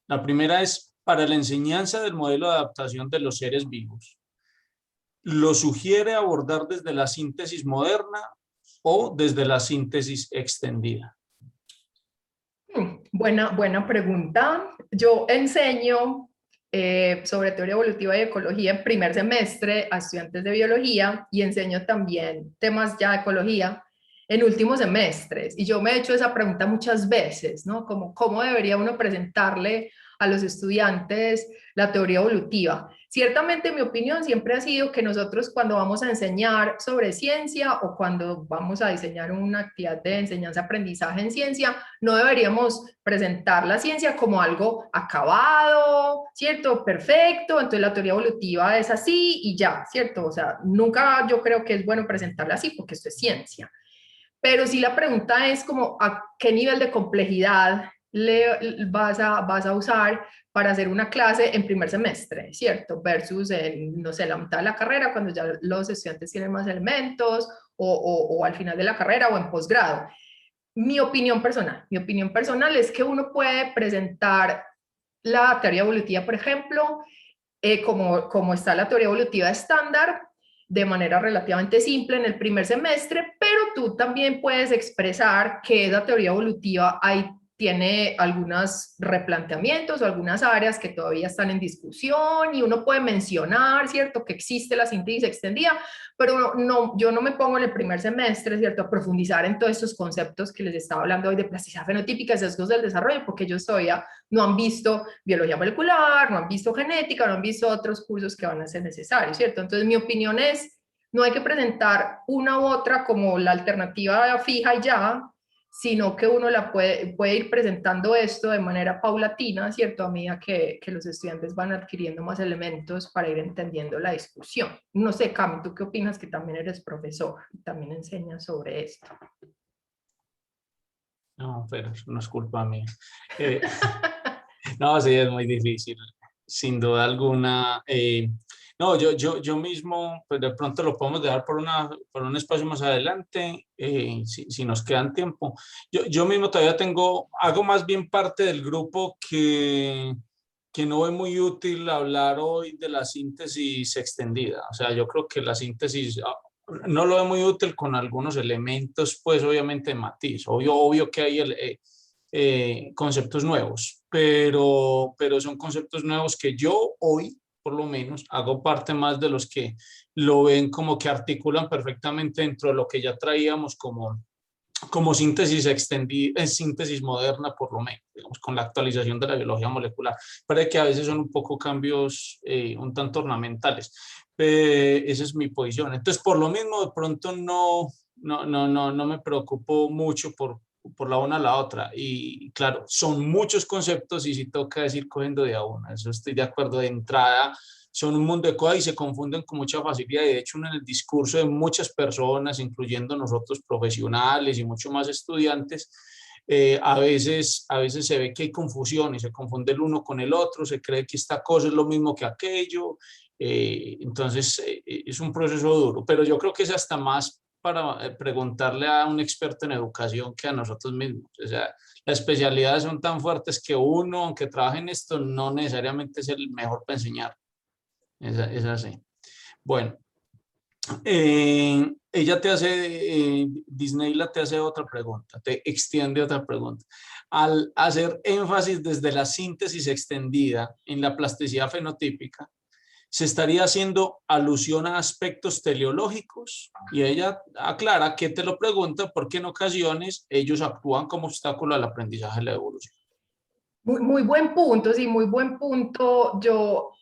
[SPEAKER 4] La primera es, para la enseñanza del modelo de adaptación de los seres vivos, ¿lo sugiere abordar desde la síntesis moderna o desde la síntesis extendida?
[SPEAKER 3] Buena pregunta. Yo enseño sobre teoría evolutiva y ecología en primer semestre a estudiantes de biología y enseño también temas ya de ecología en últimos semestres. Y yo me he hecho esa pregunta muchas veces, ¿no? Como, ¿cómo debería uno presentarle a los estudiantes la teoría evolutiva? Ciertamente mi opinión siempre ha sido que nosotros cuando vamos a enseñar sobre ciencia o cuando vamos a diseñar una actividad de enseñanza-aprendizaje en ciencia, no deberíamos presentar la ciencia como algo acabado, ¿cierto? Perfecto, entonces la teoría evolutiva es así y ya, ¿cierto? O sea, nunca yo creo que es bueno presentarla así porque esto es ciencia. Pero sí la pregunta es como a qué nivel de complejidad vas a usar para hacer una clase en primer semestre, ¿cierto? Versus en, no sé, la mitad de la carrera, cuando ya los estudiantes tienen más elementos, o al final de la carrera o en posgrado. Mi opinión personal es que uno puede presentar la teoría evolutiva, por ejemplo, como está la teoría evolutiva estándar, de manera relativamente simple en el primer semestre, pero tú también puedes expresar que esa teoría evolutiva tiene algunos replanteamientos o algunas áreas que todavía están en discusión y uno puede mencionar, ¿cierto?, que existe la síntesis extendida, pero yo no me pongo en el primer semestre, ¿cierto?, a profundizar en todos estos conceptos que les estaba hablando hoy de plasticidad fenotípica, sesgos del desarrollo, porque ellos todavía no han visto biología molecular, no han visto genética, no han visto otros cursos que van a ser necesarios, ¿cierto? Entonces mi opinión es, no hay que presentar una u otra como la alternativa fija y ya, sino que uno puede ir presentando esto de manera paulatina, ¿cierto? A medida que los estudiantes van adquiriendo más elementos para ir entendiendo la discusión. No sé, Cami, ¿tú qué opinas? Que también eres profesor y también enseñas sobre esto.
[SPEAKER 4] No, pero eso no es culpa mía. No, sí, es muy difícil, sin duda alguna. No, yo mismo, pues de pronto lo podemos dejar por un espacio más adelante, si nos quedan tiempo. Yo mismo todavía hago más bien parte del grupo que no ve muy útil hablar hoy de la síntesis extendida. O sea, yo creo que la síntesis no lo ve muy útil con algunos elementos, pues obviamente de matiz. Obvio que hay conceptos nuevos, pero son conceptos nuevos que yo hoy, por lo menos, hago parte más de los que lo ven como que articulan perfectamente dentro de lo que ya traíamos como síntesis extendida, síntesis moderna, por lo menos, digamos, con la actualización de la biología molecular. Parece que a veces son un poco cambios un tanto ornamentales. Esa es mi posición. Entonces, por lo mismo, de pronto no me preocupo mucho por la una a la otra. Y claro, son muchos conceptos y si toca decir cogiendo de a una. Eso estoy de acuerdo de entrada. Son un mundo de cosas y se confunden con mucha facilidad. Y de hecho, en el discurso de muchas personas, incluyendo nosotros profesionales y mucho más estudiantes, a veces se ve que hay confusión y se confunde el uno con el otro, se cree que esta cosa es lo mismo que aquello. Entonces, es un proceso duro, pero yo creo que es hasta más para preguntarle a un experto en educación que a nosotros mismos. O sea, las especialidades son tan fuertes que uno, aunque trabaje en esto, no necesariamente es el mejor para enseñar. Es así. Bueno, ella te hace, Disneyla te hace otra pregunta, te extiende otra pregunta. Al hacer énfasis desde la síntesis extendida en la plasticidad fenotípica, ¿se estaría haciendo alusión a aspectos teleológicos? Y ella aclara que te lo pregunta porque en ocasiones ellos actúan como obstáculo al aprendizaje de la evolución.
[SPEAKER 3] Muy buen punto, sí, muy buen punto. Yo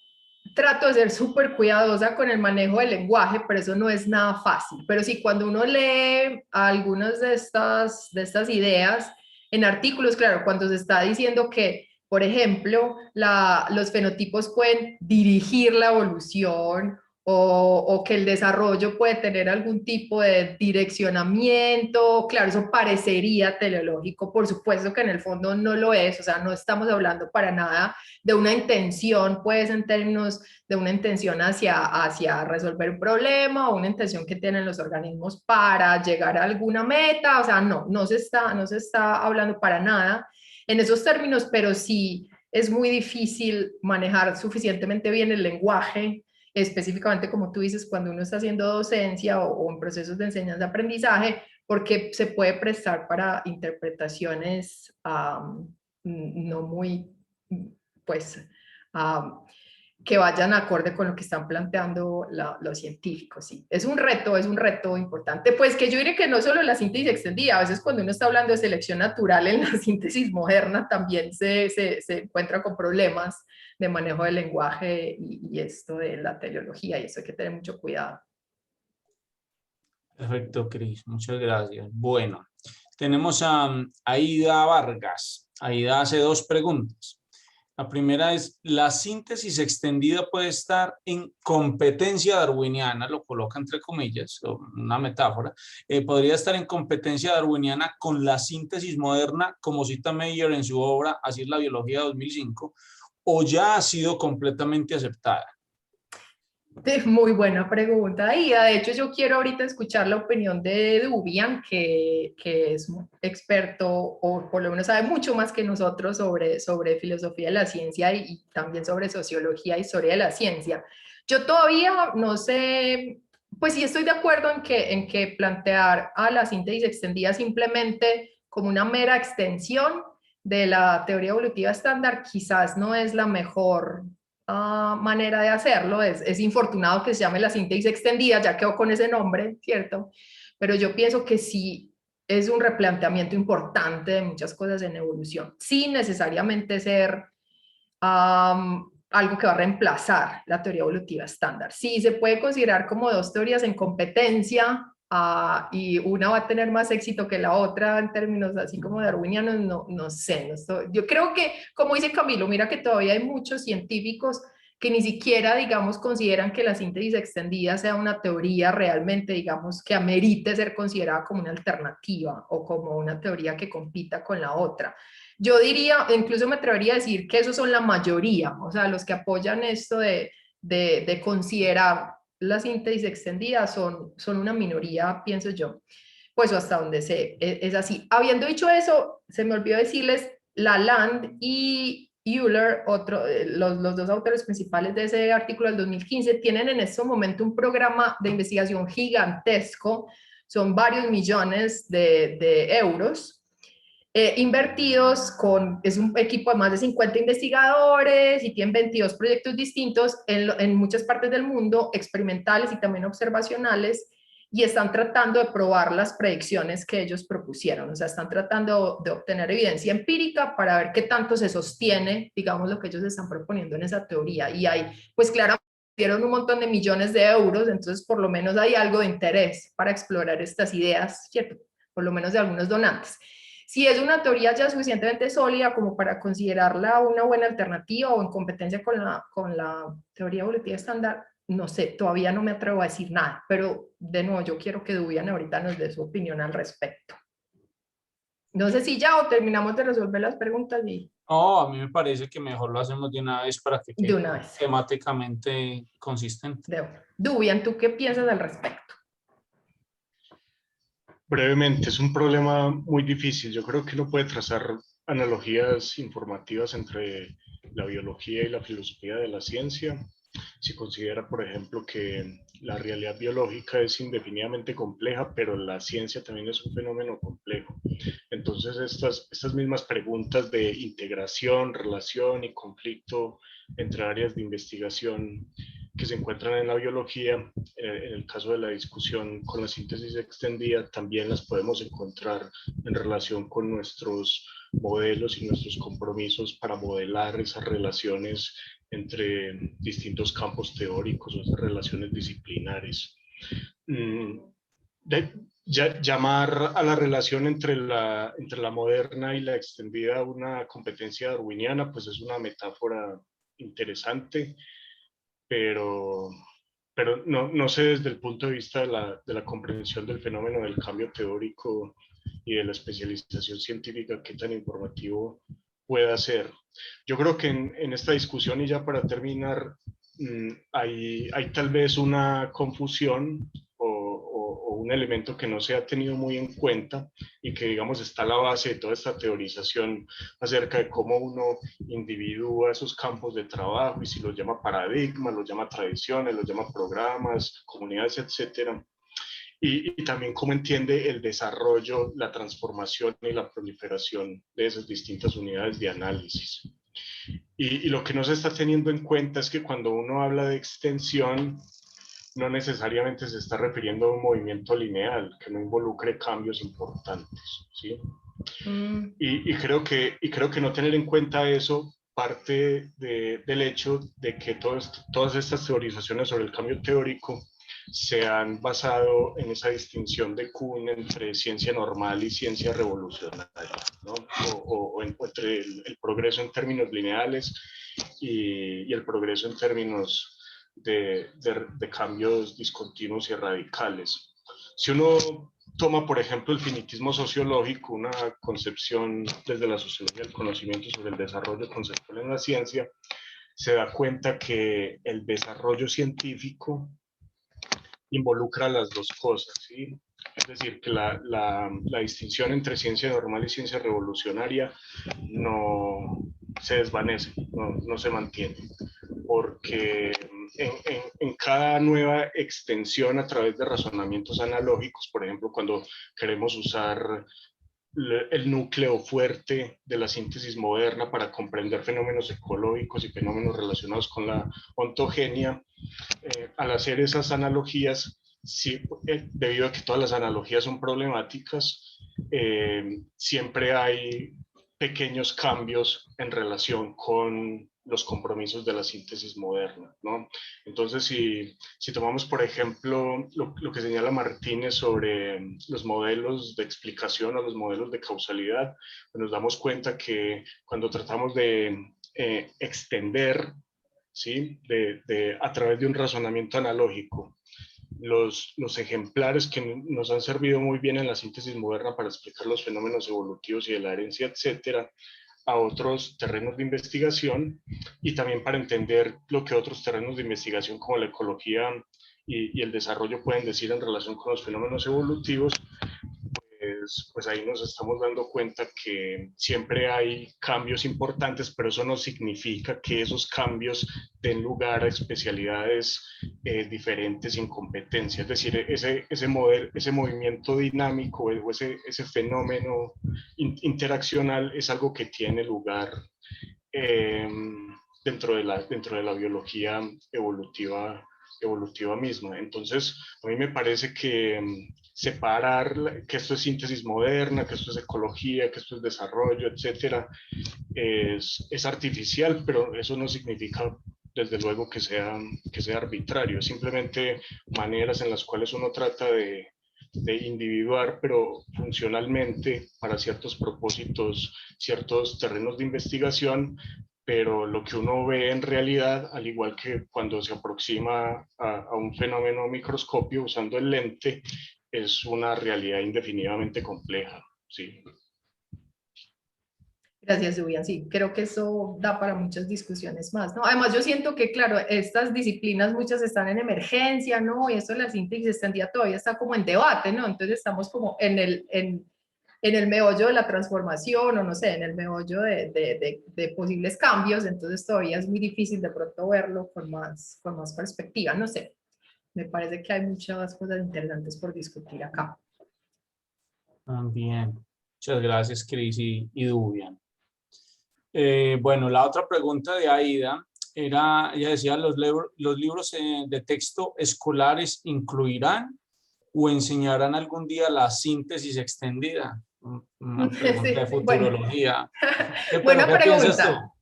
[SPEAKER 3] trato de ser súper cuidadosa con el manejo del lenguaje, pero eso no es nada fácil. Pero sí, cuando uno lee algunas de estas ideas en artículos, claro, cuando se está diciendo que, por ejemplo, los fenotipos pueden dirigir la evolución, o que el desarrollo puede tener algún tipo de direccionamiento, claro, eso parecería teleológico, por supuesto que en el fondo no lo es, o sea, no estamos hablando para nada de una intención, pues en términos de una intención hacia resolver un problema o una intención que tienen los organismos para llegar a alguna meta, o sea, no se está hablando para nada en esos términos, pero sí es muy difícil manejar suficientemente bien el lenguaje, específicamente como tú dices, cuando uno está haciendo docencia o en procesos de enseñanza-aprendizaje, porque se puede prestar para interpretaciones no muy, pues, que vayan acorde con lo que están planteando los científicos. Sí. Es un reto importante. Pues que yo diré que no solo la síntesis extendida, a veces cuando uno está hablando de selección natural en la síntesis moderna también se encuentra con problemas de manejo del lenguaje y esto de la teleología, y eso hay que tener mucho cuidado.
[SPEAKER 4] Perfecto, Cris, muchas gracias. Bueno, tenemos a Aida Vargas. Aida hace 2 preguntas. La primera es, ¿la síntesis extendida puede estar en competencia darwiniana? Lo coloca entre comillas, una metáfora. ¿Podría estar en competencia darwiniana con la síntesis moderna, como cita Meyer en su obra Así es la biología de 2005, o ya ha sido completamente aceptada?
[SPEAKER 3] Muy buena pregunta, y de hecho yo quiero ahorita escuchar la opinión de Dubian, que es un experto, o por lo menos sabe mucho más que nosotros sobre filosofía de la ciencia y también sobre sociología y historia de la ciencia. Yo todavía no sé, pues sí estoy de acuerdo en que plantear a la síntesis extendida simplemente como una mera extensión de la teoría evolutiva estándar quizás no es la mejor manera de hacerlo. Es infortunado que se llame la síntesis extendida, ya quedó con ese nombre, ¿cierto? Pero yo pienso que sí es un replanteamiento importante de muchas cosas en evolución, sin necesariamente ser algo que va a reemplazar la teoría evolutiva estándar. Sí, se puede considerar como 2 teorías en competencia, y una va a tener más éxito que la otra en términos así como darwinianos, no sé. Yo creo que, como dice Camilo, mira que todavía hay muchos científicos que ni siquiera, digamos, consideran que la síntesis extendida sea una teoría realmente, digamos, que amerite ser considerada como una alternativa o como una teoría que compita con la otra. Yo diría, incluso me atrevería a decir que esos son la mayoría, o sea, los que apoyan esto de considerar la síntesis extendida son una minoría, pienso yo, pues hasta donde sé, es así. Habiendo dicho eso, se me olvidó decirles, Lalande y Euler, los 2 autores principales de ese artículo del 2015, tienen en este momento un programa de investigación gigantesco, son varios millones de euros, invertidos es un equipo de más de 50 investigadores y tienen 22 proyectos distintos en muchas partes del mundo, experimentales y también observacionales, y están tratando de probar las predicciones que ellos propusieron, o sea, están tratando de obtener evidencia empírica para ver qué tanto se sostiene, digamos, lo que ellos están proponiendo en esa teoría, y hay, pues claramente, dieron un montón de millones de euros, entonces por lo menos hay algo de interés para explorar estas ideas, ¿cierto? Por lo menos de algunos donantes. Si es una teoría ya suficientemente sólida como para considerarla una buena alternativa o en competencia con la teoría evolutiva estándar, no sé, todavía no me atrevo a decir nada, pero de nuevo yo quiero que Dubian ahorita nos dé su opinión al respecto. No sé si ya o terminamos de resolver las preguntas y...
[SPEAKER 4] No, a mí me parece que mejor lo hacemos de una vez para que
[SPEAKER 3] de
[SPEAKER 4] quede
[SPEAKER 3] una vez.
[SPEAKER 4] temáticamente consistente.
[SPEAKER 3] Dubian, ¿tú qué piensas al respecto?
[SPEAKER 2] Brevemente, es un problema muy difícil. Yo creo que uno puede trazar analogías informativas entre la biología y la filosofía de la ciencia. Si considera, por ejemplo, que la realidad biológica es indefinidamente compleja, pero la ciencia también es un fenómeno complejo. Entonces, estas mismas preguntas de integración, relación y conflicto entre áreas de investigación que se encuentran en la biología, en el caso de la discusión con la síntesis extendida, también las podemos encontrar en relación con nuestros modelos y nuestros compromisos para modelar esas relaciones entre distintos campos teóricos o esas relaciones disciplinares. Llamar a la relación entre la moderna y la extendida una competencia darwiniana, pues es una metáfora interesante, pero no sé desde el punto de vista de la comprensión del fenómeno del cambio teórico y de la especialización científica qué tan informativo pueda ser. Yo creo que en esta discusión, y ya para terminar, hay tal vez una confusión o un elemento que no se ha tenido muy en cuenta y que, digamos, está a la base de toda esta teorización acerca de cómo uno individúa esos campos de trabajo y si los llama paradigmas, los llama tradiciones, los llama programas, comunidades, etcétera. Y también cómo entiende el desarrollo, la transformación y la proliferación de esas distintas unidades de análisis. Y lo que no se está teniendo en cuenta es que cuando uno habla de extensión, no necesariamente se está refiriendo a un movimiento lineal, que no involucre cambios importantes, ¿sí? Y creo que no tener en cuenta eso parte del hecho de que todas estas teorizaciones sobre el cambio teórico se han basado en esa distinción de Kuhn entre ciencia normal y ciencia revolucionaria, ¿no? o entre el progreso en términos lineales y el progreso en términos de cambios discontinuos y radicales. Si uno toma, por ejemplo, el finitismo sociológico, una concepción desde la sociología del conocimiento sobre el desarrollo conceptual en la ciencia, se da cuenta que el desarrollo científico involucra las dos cosas, ¿sí? Es decir, que la distinción entre ciencia normal y ciencia revolucionaria no se desvanece, no se mantiene, porque en cada nueva extensión a través de razonamientos analógicos, por ejemplo, cuando queremos usar el núcleo fuerte de la síntesis moderna para comprender fenómenos ecológicos y fenómenos relacionados con la ontogenia, al hacer esas analogías, sí, debido a que todas las analogías son problemáticas, siempre hay pequeños cambios en relación con los compromisos de la síntesis moderna, ¿no? Entonces, si tomamos, por ejemplo, lo que señala Martínez sobre los modelos de explicación o los modelos de causalidad, pues nos damos cuenta que cuando tratamos de extender, ¿sí? A través de un razonamiento analógico, los ejemplares que nos han servido muy bien en la síntesis moderna para explicar los fenómenos evolutivos y de la herencia, etcétera, a otros terrenos de investigación y también para entender lo que otros terrenos de investigación como la ecología y el desarrollo pueden decir en relación con los fenómenos evolutivos, pues ahí nos estamos dando cuenta que siempre hay cambios importantes, pero eso no significa que esos cambios den lugar a especialidades diferentes sin competencia. Es decir, ese movimiento dinámico o ese fenómeno interaccional es algo que tiene lugar dentro de la biología evolutiva misma. Entonces, a mí me parece que separar que esto es síntesis moderna, que esto es ecología, que esto es desarrollo, etcétera, es artificial, pero eso no significa desde luego que sea arbitrario, simplemente maneras en las cuales uno trata de individuar, pero funcionalmente para ciertos propósitos, ciertos terrenos de investigación, pero lo que uno ve en realidad, al igual que cuando se aproxima a un fenómeno microscopio usando el lente, es una realidad indefinidamente compleja, ¿sí?
[SPEAKER 3] Gracias, Julián. Sí, creo que eso da para muchas discusiones más, ¿no? Además, yo siento que, claro, estas disciplinas muchas están en emergencia, ¿no? Y eso de la síntesis extendida todavía está como en debate, ¿no? Entonces estamos como en el meollo de la transformación o no sé, en el meollo de posibles cambios, entonces todavía es muy difícil de pronto verlo con más perspectiva, no sé. Me parece que hay muchas cosas interesantes por discutir acá.
[SPEAKER 4] Bien, muchas gracias, Cris y Dubian. Bueno, la otra pregunta de Aida era, ella decía, ¿los libros de texto escolares incluirán o enseñarán algún día la síntesis extendida? Una pregunta
[SPEAKER 3] Sí,
[SPEAKER 4] de futurología.
[SPEAKER 3] buena
[SPEAKER 4] ¿Qué piensas tú?
[SPEAKER 3] pregunta.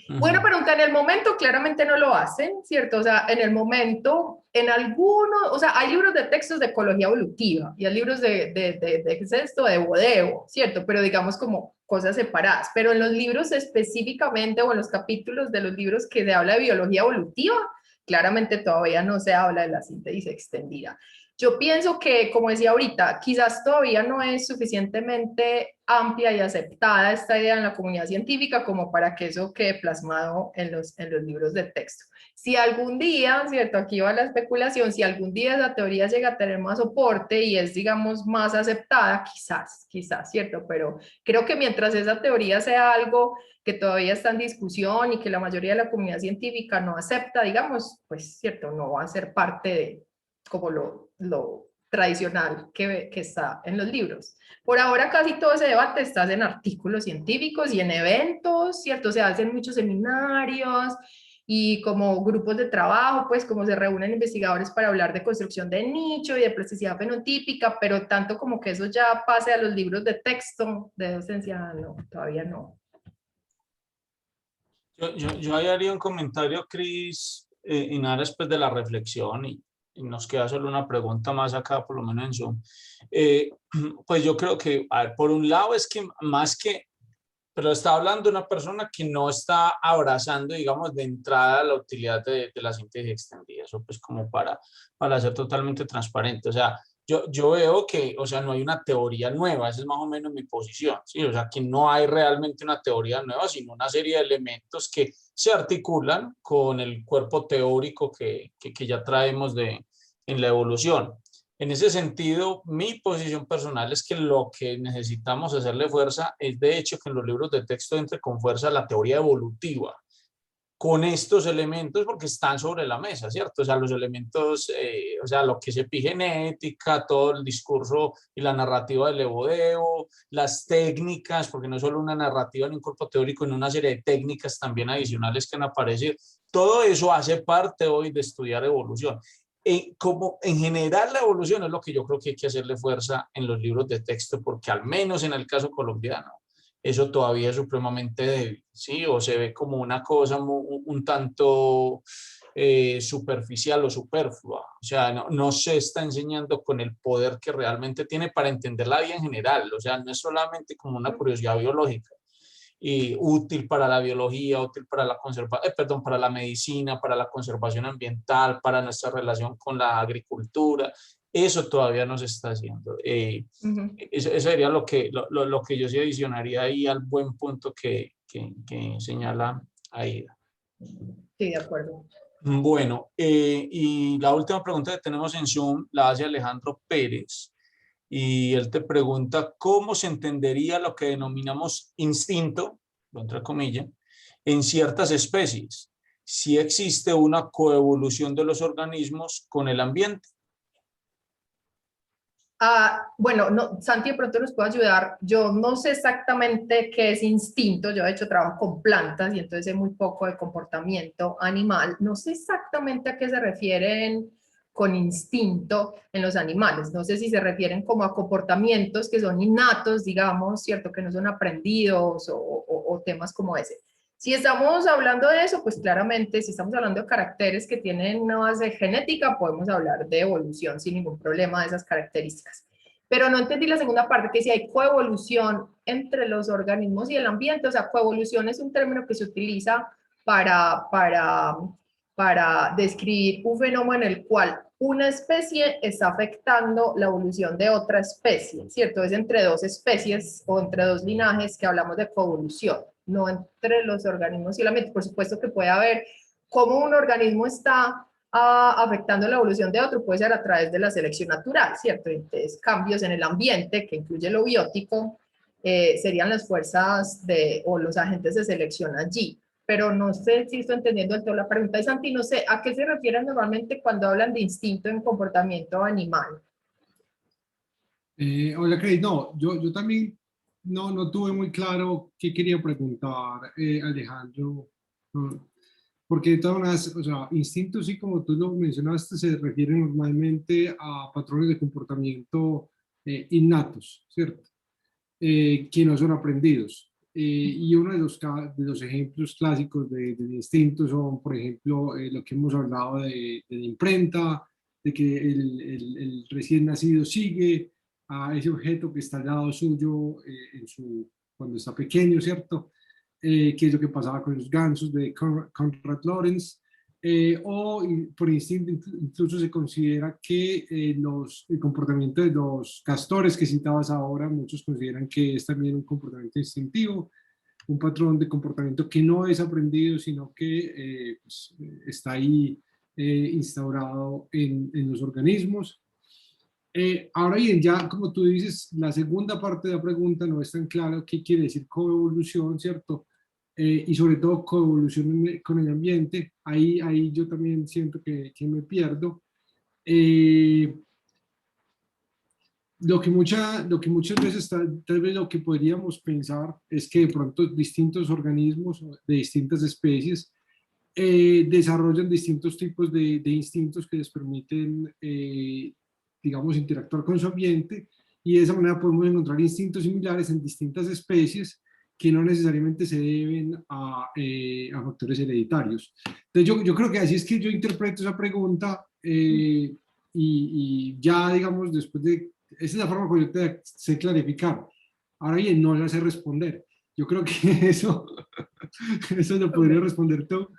[SPEAKER 3] Buena pregunta, en el momento claramente no lo hacen, ¿cierto? O sea, en el momento, en algunos, o sea, hay libros de textos de ecología evolutiva y hay libros ¿qué es esto? De bodeo, ¿cierto? Pero digamos como cosas separadas. Pero en los libros específicamente o en los capítulos de los libros que se habla de biología evolutiva, claramente todavía no se habla de la síntesis extendida. Yo pienso que, como decía ahorita, quizás todavía no es suficientemente amplia y aceptada esta idea en la comunidad científica como para que eso quede plasmado en los libros de texto. Si algún día, ¿cierto? Aquí va la especulación, si algún día esa teoría llega a tener más soporte y es, digamos, más aceptada, quizás, ¿cierto? Pero creo que mientras esa teoría sea algo que todavía está en discusión y que la mayoría de la comunidad científica no acepta, digamos, pues, ¿cierto? No va a ser parte de como lo tradicional que está en los libros. Por ahora casi todo ese debate está en artículos científicos y en eventos, ¿cierto? Se hacen muchos seminarios y como grupos de trabajo, pues como se reúnen investigadores para hablar de construcción de nicho y de plasticidad fenotípica, pero tanto como que eso ya pase a los libros de texto de docencia, no, todavía no.
[SPEAKER 4] Yo ahí haría un comentario, Cris, en aras pues, de la reflexión y nos queda solo una pregunta más acá, por lo menos en Zoom. Pues yo creo que, a ver, por un lado es que más que, pero está hablando una persona que no está abrazando, digamos, de entrada la utilidad de la síntesis extendida, eso pues como para ser totalmente transparente. O sea, yo veo que, o sea, no hay una teoría nueva, esa es más o menos mi posición, ¿sí? O sea, que no hay realmente una teoría nueva, sino una serie de elementos que se articulan con el cuerpo teórico que ya traemos en la evolución. En ese sentido, mi posición personal es que lo que necesitamos hacerle fuerza es, de hecho, que en los libros de texto entre con fuerza la teoría evolutiva, con estos elementos porque están sobre la mesa, ¿cierto? O sea, los elementos, o sea, lo que es epigenética, todo el discurso y la narrativa del evodeo, las técnicas, porque no es solo una narrativa en un cuerpo teórico, en una serie de técnicas también adicionales que han aparecido, todo eso hace parte hoy de estudiar evolución. Como en general la evolución es lo que yo creo que hay que hacerle fuerza en los libros de texto, porque al menos en el caso colombiano, eso todavía es supremamente débil, ¿sí? O se ve como una cosa un tanto superficial o superflua. O sea, no se está enseñando con el poder que realmente tiene para entender la vida en general. O sea, no es solamente como una curiosidad biológica y útil para la biología, útil para la perdón, para la medicina, para la conservación ambiental, para nuestra relación con la agricultura. Eso todavía no se está haciendo. Eso sería lo que yo sí adicionaría ahí al buen punto que señala Aida.
[SPEAKER 3] Sí, de acuerdo.
[SPEAKER 4] Bueno, y la última pregunta que tenemos en Zoom la hace Alejandro Pérez y él te pregunta cómo se entendería lo que denominamos instinto, entre comillas, en ciertas especies, si existe una coevolución de los organismos con el ambiente.
[SPEAKER 3] Bueno, no, Santi de pronto nos puede ayudar. Yo no sé exactamente qué es instinto. Yo de hecho trabajo con plantas y entonces sé muy poco de comportamiento animal. No sé exactamente a qué se refieren con instinto en los animales. No sé si se refieren como a comportamientos que son innatos, digamos, ¿cierto? Que no son aprendidos o temas como ese. Si estamos hablando de eso, pues claramente, si estamos hablando de caracteres que tienen una base genética, podemos hablar de evolución sin ningún problema de esas características. Pero no entendí la segunda parte, que si hay coevolución entre los organismos y el ambiente. O sea, coevolución es un término que se utiliza para describir un fenómeno en el cual una especie está afectando la evolución de otra especie, ¿cierto? Es entre dos especies o entre dos linajes que hablamos de coevolución, no entre los organismos y el ambiente. Por supuesto que puede haber cómo un organismo está afectando la evolución de otro, puede ser a través de la selección natural, ¿cierto? Entonces, cambios en el ambiente, que incluye lo biótico, serían las fuerzas o los agentes de selección allí. Pero no sé si estoy entendiendo del todo la pregunta de Santi, no sé, ¿a qué se refieren normalmente cuando hablan de instinto en comportamiento animal?
[SPEAKER 1] Hola, Cris. No, yo también no tuve muy claro qué quería preguntar, Alejandro. Mm, Porque de todas maneras, o sea, instintos, sí, como tú lo mencionaste, se refieren normalmente a patrones de comportamiento innatos, ¿cierto? que no son aprendidos. Y uno de los ejemplos clásicos de instintos son, por ejemplo, lo que hemos hablado de la imprenta, de que el recién nacido sigue a ese objeto que está al lado suyo cuando está pequeño, ¿cierto? Que es lo que pasaba con los gansos de Conrad Lorenz. Por instinto incluso se considera que el comportamiento de los castores que citabas ahora, muchos consideran que es también un comportamiento instintivo, un patrón de comportamiento que no es aprendido, sino que pues, está ahí instaurado en los organismos. Ahora bien, ya como tú dices, la segunda parte de la pregunta no es tan clara qué quiere decir coevolución, ¿cierto? Y sobre todo coevolución con el ambiente, ahí yo también siento que me pierdo. Lo que muchas veces, tal vez lo que podríamos pensar es que de pronto distintos organismos de distintas especies desarrollan distintos tipos de instintos que les permiten, digamos, interactuar con su ambiente, y de esa manera podemos encontrar instintos similares en distintas especies que no necesariamente se deben a factores hereditarios. Entonces yo creo que así es que yo interpreto esa pregunta, y ya, digamos, después de... Esa es la forma como yo te sé clarificar. Ahora bien, no la sé responder. Yo creo que eso lo podría responder tú.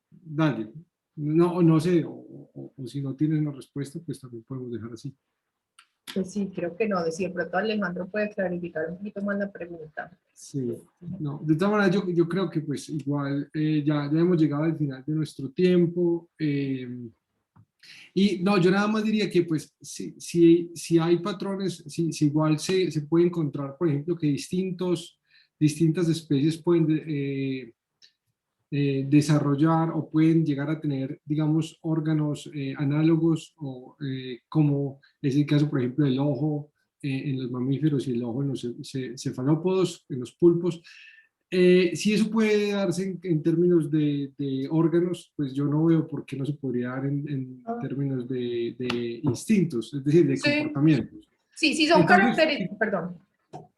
[SPEAKER 1] Dale, no sé, o si no tienes una respuesta, pues también podemos dejar así.
[SPEAKER 3] Pues sí, creo que no. De si de pronto Alejandro puede clarificar un poquito más la pregunta.
[SPEAKER 1] Sí, no, de todas maneras yo creo que pues igual ya hemos llegado al final de nuestro tiempo. Y no, yo nada más diría que pues si hay patrones, si igual se puede encontrar, por ejemplo, que distintas especies pueden desarrollar o pueden llegar a tener, digamos, órganos análogos, como es el caso, por ejemplo, del ojo en los mamíferos y el ojo en los cefalópodos, en los pulpos. Si eso puede darse en términos de órganos, pues yo no veo por qué no se podría dar en términos de instintos, es decir, de comportamientos.
[SPEAKER 3] Sí, son características, perdón.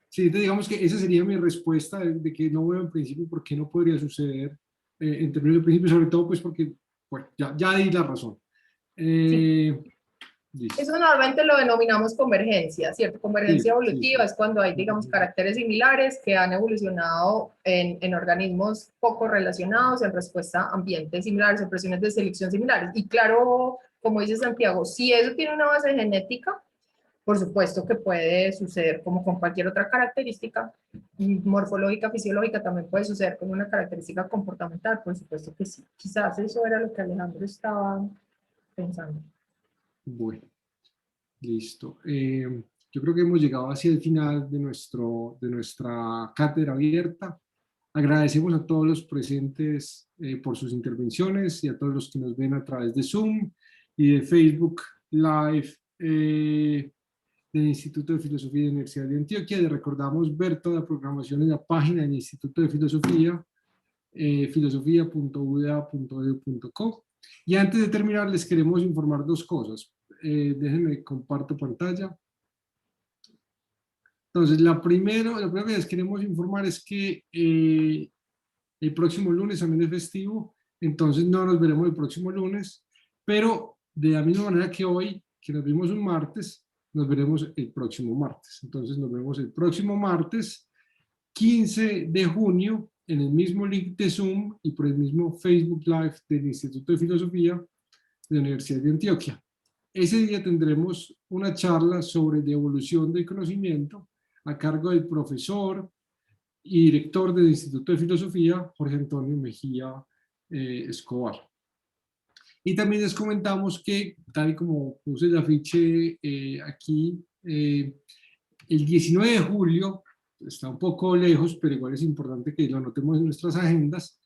[SPEAKER 1] Sí, entonces digamos que esa sería mi respuesta de que no veo en principio por qué no podría suceder en términos de principio, sobre todo pues porque, bueno, ya di la razón.
[SPEAKER 3] Eso normalmente lo denominamos convergencia, ¿cierto? Convergencia evolutiva es cuando hay, digamos, caracteres similares que han evolucionado en organismos poco relacionados en respuesta a ambientes similares, en presiones de selección similares. Y claro, como dice Santiago, si eso tiene una base genética, por supuesto que puede suceder como con cualquier otra característica morfológica, fisiológica, también puede suceder con una característica comportamental, por supuesto que sí. Quizás eso era lo que Alejandro estaba pensando.
[SPEAKER 1] Bueno, listo. Yo creo que hemos llegado hacia el final de nuestra cátedra abierta. Agradecemos a todos los presentes por sus intervenciones y a todos los que nos ven a través de Zoom y de Facebook Live del Instituto de Filosofía de la Universidad de Antioquia. Les recordamos ver toda la programación en la página del Instituto de Filosofía, filosofia.uda.edu.co. Y antes de terminar, les queremos informar dos cosas. Déjenme comparto pantalla. Entonces, lo primero que les queremos informar es que el próximo lunes también es festivo, entonces no nos veremos el próximo lunes, pero de la misma manera que hoy, que nos vimos un martes, nos veremos el próximo martes. Entonces nos vemos el próximo martes, 15 de junio, en el mismo link de Zoom y por el mismo Facebook Live del Instituto de Filosofía de la Universidad de Antioquia. Ese día tendremos una charla sobre la evolución del conocimiento a cargo del profesor y director del Instituto de Filosofía, Jorge Antonio Mejía Escobar. Y también les comentamos que, tal y como puse el afiche aquí, el 19 de julio, está un poco lejos, pero igual es importante que lo anotemos en nuestras agendas,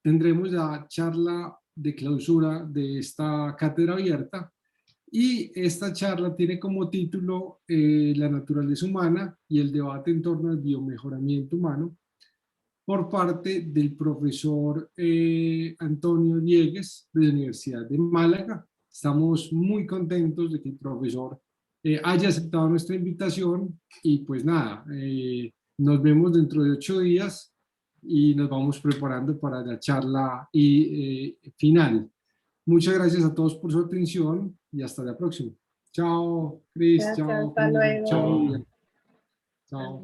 [SPEAKER 1] tendremos la charla de clausura de esta cátedra abierta, y esta charla tiene como título La naturaleza humana y el debate en torno al biomejoramiento humano, por parte del profesor Antonio Diegues de la Universidad de Málaga. Estamos muy contentos de que el profesor haya aceptado nuestra invitación y pues nada, nos vemos dentro de 8 días y nos vamos preparando para la charla final. Muchas gracias a todos por su atención y hasta la próxima. Chao, Cris.
[SPEAKER 5] Gracias,
[SPEAKER 1] Chao,
[SPEAKER 5] hasta
[SPEAKER 1] Camila.
[SPEAKER 5] luego.
[SPEAKER 1] Chao, Miguel. Chao.